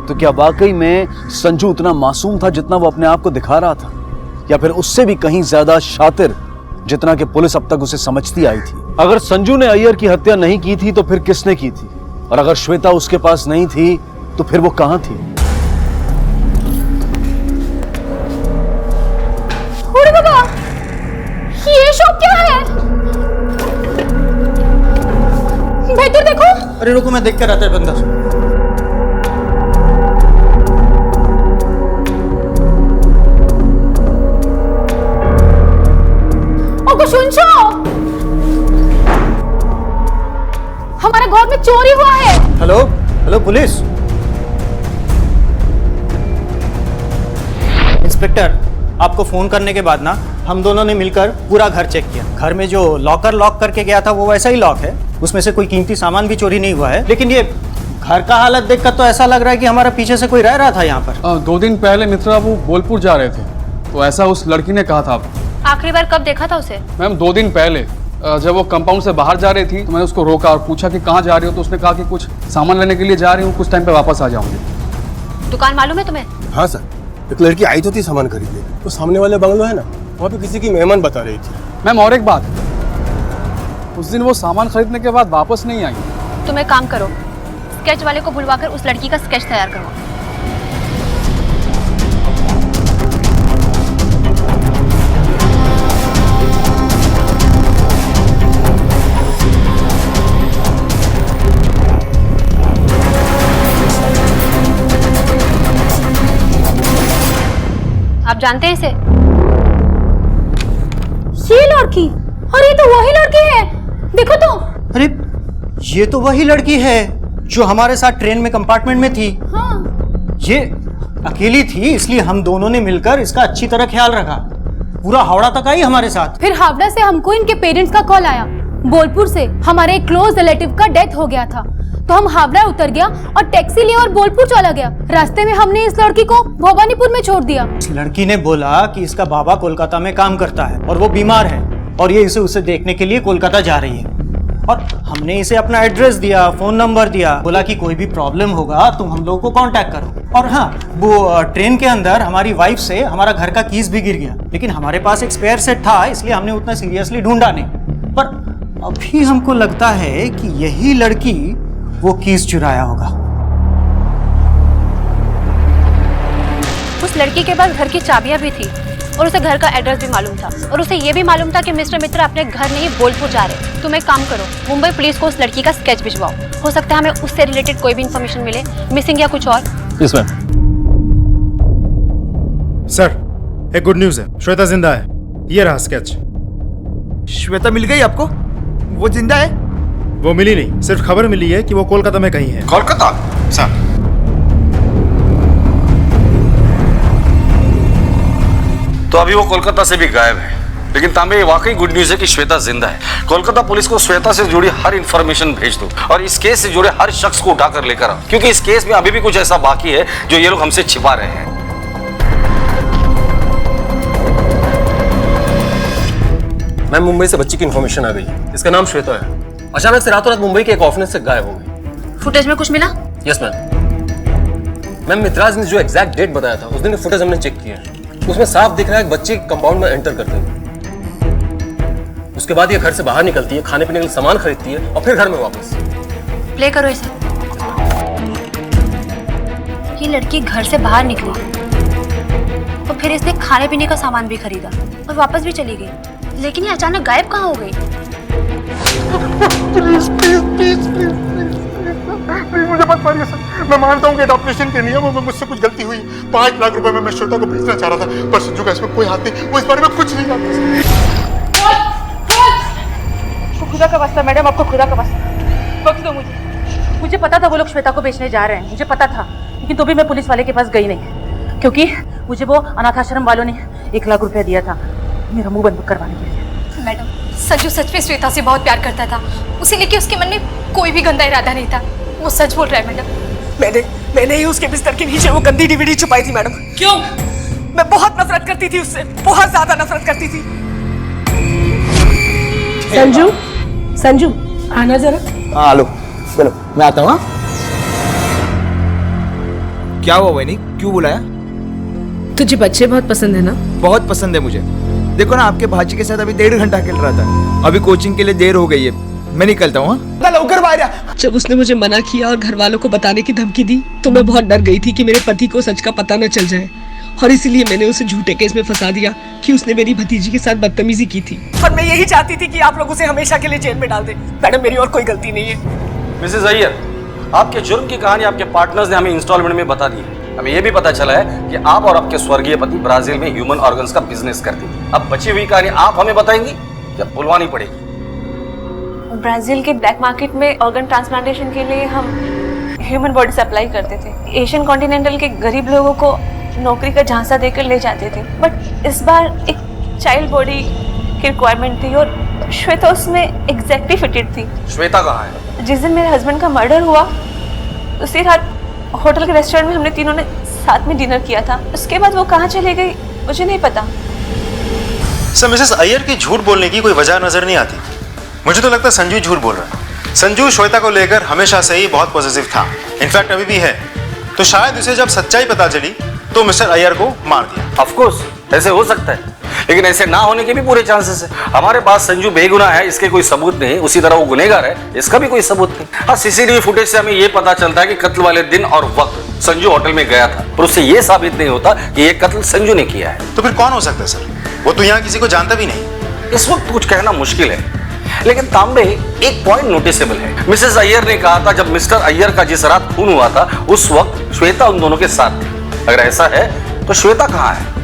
तो क्या वाकई में संजू उतना मासूम था जितना वो अपने आप को दिखा रहा था, या फिर उससे भी कहीं ज्यादा शातिर जितना कि पुलिस अब तक उसे समझती आई थी? अगर संजू ने अय्यर की हत्या नहीं की थी तो फिर किसने की थी? और अगर श्वेता उसके पास नहीं थी तो फिर वो कहां थी? अरे बाबा, ये शॉप क्या है? भीतर देखो। अरे रुको, मैं देख कर आता है बंदा। सुनछो, हमारे घर में चोरी हुआ है। हेलो हेलो पुलिस इंस्पेक्टर, आपको फोन करने के बाद ना हम दोनों ने मिलकर पूरा घर चेक किया। घर में जो लॉकर लॉक करके गया था वो वैसा ही लॉक है, उसमें से कोई कीमती सामान भी चोरी नहीं हुआ है। लेकिन ये घर का हालत देखकर तो ऐसा लग रहा है कि हमारा पीछे से कोई रह रहा था यहाँ पर। 2 दिन पहले मित्रा वो बोलपुर जा रहे थे, तो ऐसा उस लड़की ने कहा था। आखिरी बार कब देखा था उसे? मैम 2 दिन पहले, जब वो कंपाउंड से बाहर जा रही थी तो मैंने उसको रोका और पूछा कि कहाँ जा रही हो, तो उसने कहा कि कुछ सामान लेने के लिए जा रही हूँ, कुछ टाइम पे वापस आ जाऊंगी। दुकान मालूम है तुम्हें? हाँ सर, एक लड़की आई तो थी सामान खरीदने, तो सामने वाले बंगलो है ना, वहाँ पे किसी की मेहमान बता रही थी। मैम और एक बात, उस दिन वो सामान खरीदने के बाद वापस नहीं आई। तुम एक काम करो, स्केच वाले को बुलवाकर उस लड़की का स्केच तैयार करवाओ। आप जानते हैं इसे? ये लड़की, और ये तो वही लड़की है, देखो तो। अरे ये तो वही लड़की है जो हमारे साथ ट्रेन में कंपार्टमेंट में थी। हाँ। ये अकेली थी, इसलिए हम दोनों ने मिलकर इसका अच्छी तरह ख्याल रखा। पूरा हावड़ा तक आई हमारे साथ। फिर हावड़ा से हमको इनके पेरेंट्स का कॉल आया, बोलपुर से हमारे एक क्लोज रिलेटिव का डेथ हो गया था, तो हम हावड़ा उतर गया और टैक्सी लिया और बोलपुर चला गया। रास्ते में हमने इस लड़की को भवानीपुर में छोड़ दिया। इस लड़की ने बोला कि इसका बाबा कोलकाता में काम करता है और वो बीमार है, और ये इसे उसे देखने के लिए कोलकाता जा रही है। और हमने इसे अपना एड्रेस दिया, फोन नंबर दिया, बोला कि कोई भी प्रॉब्लम होगा तुम हम लोगों को कांटेक्ट करो। और हाँ, वो ट्रेन के अंदर हमारी वाइफ से हमारा घर का कीज भी गिर गया, लेकिन हमारे पास एक स्पेयर सेट था, इसलिए हमने उतना सीरियसली ढूंढा नहीं। पर अभी हमको लगता है कि यही लड़की वो कीज चुराया होगा। उस लड़की के पास घर की चाबियां भी थी और उसे घर का एड्रेस भी मालूम था, और उसे ये भी मालूम था कि मिस्टर मित्रा अपने घर नहीं बोलपुर जा रहे। तुम एक काम करो, मुंबई पुलिस को उस लड़की का स्केच भिजवाओ, हो सकता है हमें उससे रिलेटेड कोई भी इन्फॉर्मेशन मिले, मिसिंग या कुछ और। Yes ma'am. सर, एक गुड न्यूज है, श्वेता जिंदा है। ये रहा स्केच। श्वेता मिल गई आपको? वो जिंदा है? वो मिली नहीं, सिर्फ खबर मिली है कि वो कोलकाता में कहीं है। कोलकाता? सर, तो अभी वो कोलकाता से भी गायब है। लेकिन तांबे ये वाकई गुड न्यूज है कि श्वेता जिंदा है। कोलकाता पुलिस को श्वेता से जुड़ी हर इंफॉर्मेशन भेज दो और इस केस से जुड़े हर शख्स को उठाकर लेकर आओ, क्योंकि इस केस में अभी भी कुछ ऐसा बाकी है जो ये लोग हमसे छिपा रहे हैं। मैम, मुंबई से बच्ची की इन्फॉर्मेशन आ गई है। इसका नाम श्वेता है। अचानक से रातों रात मुंबई के एक ऑफिस से गायब हो गई। फुटेज में कुछ मिला? Yes ma'am. मैम, मित्राज ने जो एग्जैक्ट डेट बताया था उस दिन की फुटेज हमने चेक किया है। उसमें साफ दिख रहा है बच्ची कंपाउंड में एंटर करते हुए। उसके बाद ये घर से बाहर निकलती है, खाने पीने के लिए सामान खरीदती है और फिर घर में वापस। प्ले करो इसे। ये लड़की घर से बाहर निकली तो फिर इसने खाने पीने का सामान भी खरीदा और वापस भी चली गई, लेकिन ये अचानक गायब कहाँ हो गई? Please please please please please मुझे मत मारिए सर। मैं मानता हूँ कि ऑपरेशन के नियमों में मुझसे कुछ गलती हुई। 5 लाख रुपए में मैं श्वेता को भेजना चाह रहा था, पर संजू का इसमें कोई हाथ नहीं। वो इस बारे में कुछ नहीं जानता। खुदा का वास्ता मैडम, आपको खुदा का वास्ता बख्श दो मुझे पता था वो लोग श्वेता को बेचने जा रहे हैं, मुझे पता था, लेकिन तो भी मैं पुलिस वाले के पास गई नहीं, क्योंकि मुझे वो अनाथ आश्रम वालों ने 1 लाख रुपया दिया था मेरा मुंह बंद करवाने के लिए। मैडम, संजू सच में श्वेता से बहुत प्यार करता था, उसे लेके उसके मन में कोई भी गंदा इरादा नहीं था। वो सच बोल रहा है मैडम। मैंने ही उसके बिस्तर के नीचे वो गंदी डीवीडी छुपाई थी मैडम। क्यों? मैं बहुत नफरत करती थी उससे, बहुत ज्यादा नफरत करती थी। संजू, संजू आना जरा। हाँ लो, चलो मैं आता हूँ। क्या हुआ वैनी, क्यों बुलाया? तुझे बच्चे बहुत पसंद है ना? बहुत पसंद है मुझे। देखो ना, आपके भाजी के साथ अभी 1.5 घंटा खेल रहा था। अभी कोचिंग के लिए देर हो गई है, मैं निकलता हूँ। जब उसने मुझे मना किया और घर वालों को बताने की धमकी दी तो मैं बहुत डर गई थी कि मेरे पति को सच का पता न चल जाए, और इसीलिए मैंने उसे झूठे केस में फंसा दिया कि उसने मेरी भतीजी के साथ बदतमीजी की थी। और मैं यही चाहती थी कि आप लोग उसे हमेशा के लिए जेल में डाल दें। मैडम, मेरी और कोई गलती नहीं है। मिसेस अय्यर, आपके जुर्म की कहानी आपके पार्टनर्स ने हमें इंस्टॉलमेंट में बता दी है। हमें यह भी पता चला है कि आप और आपके स्वर्गीय पति ब्राजील में ह्यूमन ऑर्गन्स का बिजनेस करते हैं। अब बची हुई कहानी आप हमें बताएंगी या बुलवानी पड़ेगी? ब्राजील के ब्लैक मार्केट में ऑर्गन ट्रांसप्लांटेशन के लिए हम ह्यूमन बॉडी सप्लाई करते थे। एशियन कॉन्टिनेंटल के गरीब लोगों को नौकरी का झांसा देकर ले जाते थे, बट इस बार एक चाइल्ड बॉडी की रिक्वायरमेंट थी और श्वेता उसमें एग्जैक्टली फिटेड थी। श्वेता कहाँ है? जिस दिन मेरे हस्बैंड का मर्डर हुआ उसी रात होटल के रेस्टोरेंट में हमने तीनों ने साथ में डिनर किया था। उसके बाद वो कहाँ चली गई मुझे नहीं पता। सर, मिसेस अय्यर की झूठ बोलने की कोई वजह नजर नहीं आती। मुझे तो लगता है संजू झूठ बोल रहा है। संजू श्वेता को लेकर हमेशा से ही बहुत पॉजिटिव था, इनफैक्ट अभी भी है। तो शायद उसे जब सच्चाई पता चली तो मिस्टर अय्यर को मार दिया। ऑफ कोर्स ऐसे हो सकता है, लेकिन ऐसे ना होने के भी पूरे चांसेस है। हमारे पास संजू बेगुनाह है इसके कोई सबूत नहीं, उसी तरह वो गुनहगार है इसका भी कोई सबूत नहीं। हाँ, सीसीटीवी फुटेज से हमें ये पता चलता है कि कत्ल वाले दिन और वक्त संजू होटल में गया था, पर उससे ये साबित नहीं होता कि ये कत्ल संजू ने किया है। तो फिर कौन हो सकता है सर? वो तो यहाँ किसी को जानता भी नहीं। इस वक्त कुछ कहना मुश्किल है, लेकिन तांबे एक पॉइंट नोटिसेबल है। मिसेस अय्यर ने कहा था जब मिस्टर अय्यर का जिस रात खून हुआ था उस वक्त श्वेता उन दोनों के साथ थी। अगर ऐसा है तो श्वेता कहाँ है?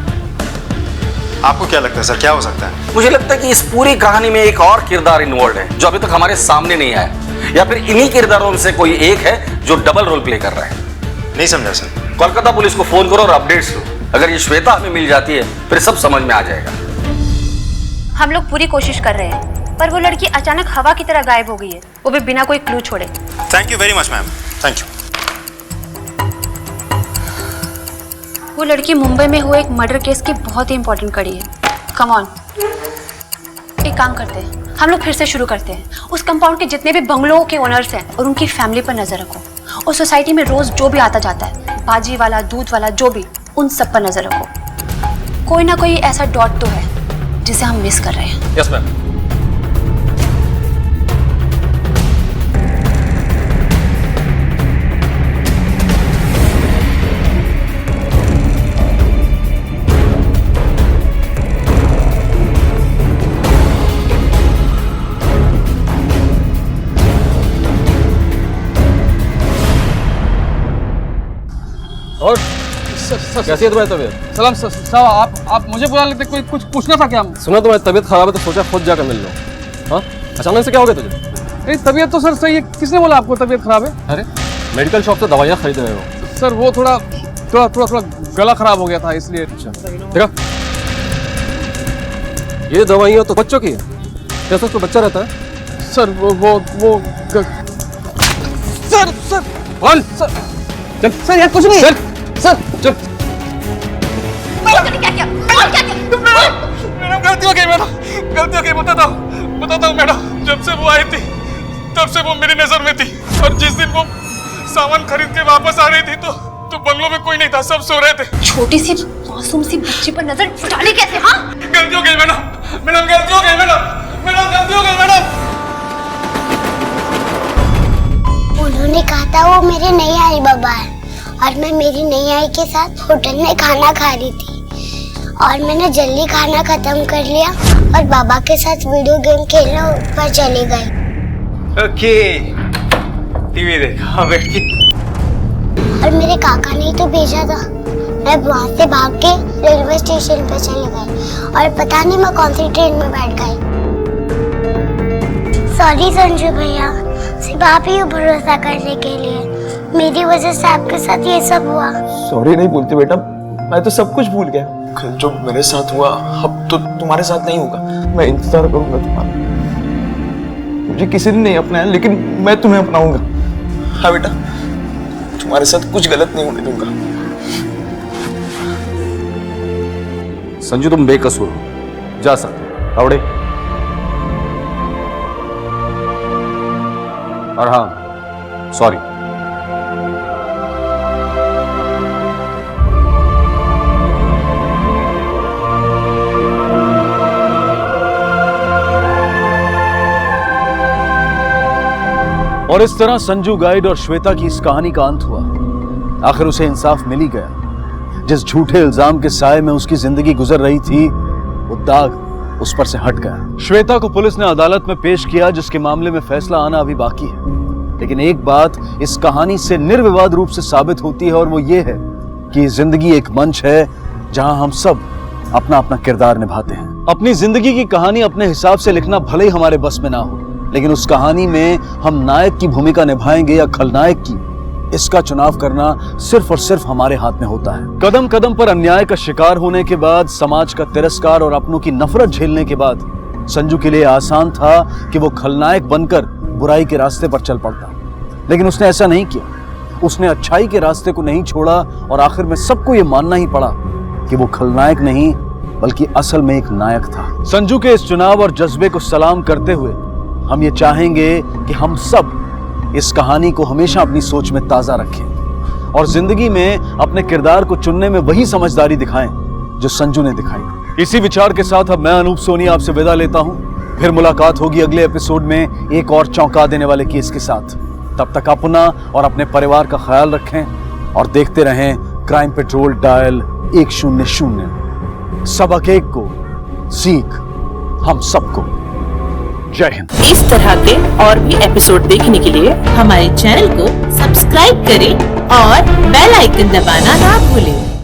आपको क्या लगता है सर, क्या हो सकता है? मुझे लगता है कि इस पूरी कहानी में एक और किरदार इन्वॉल्व है जो अभी तक हमारे सामने नहीं आया, या फिर इन्हीं किरदारों में से कोई एक है जो डबल रोल प्ले कर रहा है। नहीं समझा सर। कोलकाता पुलिस को फोन करो और अपडेट्स लो। अगर ये श्वेता हमें मिल जाती है फिर सब समझ में आ जाएगा। हम लोग पूरी कोशिश कर रहे हैं, पर वो लड़की अचानक हवा की तरह गायब हो गई है, वो भी बिना कोई क्लू छोड़े। Thank you very much ma'am, thank you. वो लड़की मुंबई में हुए एक मर्डर केस की बहुत ही इंपॉर्टेंट कड़ी है। कम ऑन, एक काम करते हैं, हम लोग फिर से शुरू करते हैं। उस कंपाउंड के जितने भी बंगलों के ओनर्स हैं और उनकी फैमिली पर नजर रखो। उस सोसाइटी में रोज जो भी आता जाता है, भाजी वाला, दूध वाला, जो भी, उन सब पर नजर रखो। कोई ना कोई ऐसा डॉट तो है जिसे हम मिस कर रहे हैं। Yes ma'am. और कैसी है तुम्हारी तबीयत? सलाम साहब, आप मुझे बुला लेते, कोई कुछ पूछना था क्या? सुना तुम्हारी तबीयत खराब है तो सोचा खुद जाकर मिल लो। हाँ, अचानक से क्या हो गया तुझे? नहीं, तबीयत तो सर सही है। किसने बोला आपको तबीयत खराब है? अरे मेडिकल शॉप से दवाइयाँ खरीद रहे हो? सर वो थोड़ा गला खराब हो गया था इसलिए। देखा, ये दवाइयाँ तो बच्चों की है, जैसा तो बच्चा रहता है। सर सर बोल सर। चल सर यार कुछ नहीं सर सर चल। क्या किया? मैडम गलती हो गई, मैडम गलती हो गई, बताता हूँ मैडम। जब से वो आई थी तब से वो मेरी नजर में थी, और जिस दिन वो सामान खरीद के वापस आ रही थी तो बंगलों में कोई नहीं था, सब सो रहे थे। छोटी सी मासूम सी बच्ची पर नजर डाली कैसे? हाँ गलती हो गई मैडम गलती हो गई गलती हो गई मैडम। उन्होंने कहा था वो मेरे नई आई बाबा है, और मैं मेरी नई आई के साथ होटल में खाना खा रही थी, और मैंने जल्दी खाना खत्म कर लिया और बाबा के साथ वीडियो गेम खेलने ऊपर चली गई। ओके, टीवी देखा बैठ के। और मेरे काका ने तो भेजा था, मैं वहाँ से भाग के रेलवे स्टेशन पे चली गई, और पता नहीं मैं कौन सी ट्रेन में बैठ गई। सॉरी संजू भैया, सिर्फ आप ही हो भरोसा करने के लिए, मेरी वजह से आपके साथ ये सब हुआ। सॉरी नहीं बोलती बेटा, मैं तो सब कुछ भूल गया। कल जो मेरे साथ हुआ अब तो तुम्हारे साथ नहीं होगा। मैं इंतजार करूंगा तुम्हारा। मुझे किसी ने नहीं अपनाया, लेकिन मैं तुम्हें अपनाऊंगा। हाँ बेटा, तुम्हारे साथ कुछ गलत नहीं होने दूंगा। संजू तुम बेकसूर हो, जा सकते हो। आवड़े। और हाँ सॉरी। और इस तरह संजू गाइड और श्वेता की इस कहानी का अंत हुआ। आखिर उसे इंसाफ मिल ही गया। जिस झूठे इल्जाम के साए में उसकी जिंदगी गुजर रही थी, वो दाग उस पर से हट गया। श्वेता को पुलिस ने अदालत में पेश किया, जिसके मामले में फैसला आना अभी बाकी है। लेकिन एक बात इस कहानी से निर्विवाद रूप से साबित होती है, और वो ये है कि जिंदगी एक मंच है जहां हम सब अपना अपना किरदार निभाते हैं। अपनी जिंदगी की कहानी अपने हिसाब से लिखना भले ही हमारे बस में ना हो, लेकिन उस कहानी में हम नायक की भूमिका निभाएंगे या खलनायक की, इसका चुनाव करना सिर्फ और सिर्फ हमारे हाथ में होता है। कदम कदम पर अन्याय का शिकार होने के बाद, समाज का तिरस्कार और अपनों की नफरत झेलने के बाद, संजू के लिए आसान था कि वो खलनायक बनकर बुराई के रास्ते पर चल पड़ता, लेकिन उसने ऐसा नहीं किया। उसने अच्छाई के रास्ते को नहीं छोड़ा, और आखिर में सबको ये मानना ही पड़ा कि वो खलनायक नहीं बल्कि असल में एक नायक था। संजू के इस चुनाव और जज्बे को सलाम करते हुए हम ये चाहेंगे कि हम सब इस कहानी को हमेशा अपनी सोच में ताजा रखें, और जिंदगी में अपने किरदार को चुनने में वही समझदारी दिखाएं जो संजू ने दिखाई। इसी विचार के साथ अब मैं अनूप सोनी आपसे विदा लेता हूं। फिर मुलाकात होगी अगले एपिसोड में एक और चौंका देने वाले केस के साथ। तब तक अपना और अपने परिवार का ख्याल रखें, और देखते रहें क्राइम पेट्रोल डायल 100। सबक एक को, सीख हम सबको। जय हिंद। इस तरह के और भी एपिसोड देखने के लिए हमारे चैनल को सब्सक्राइब करें और बेल आइकन दबाना ना भूलें।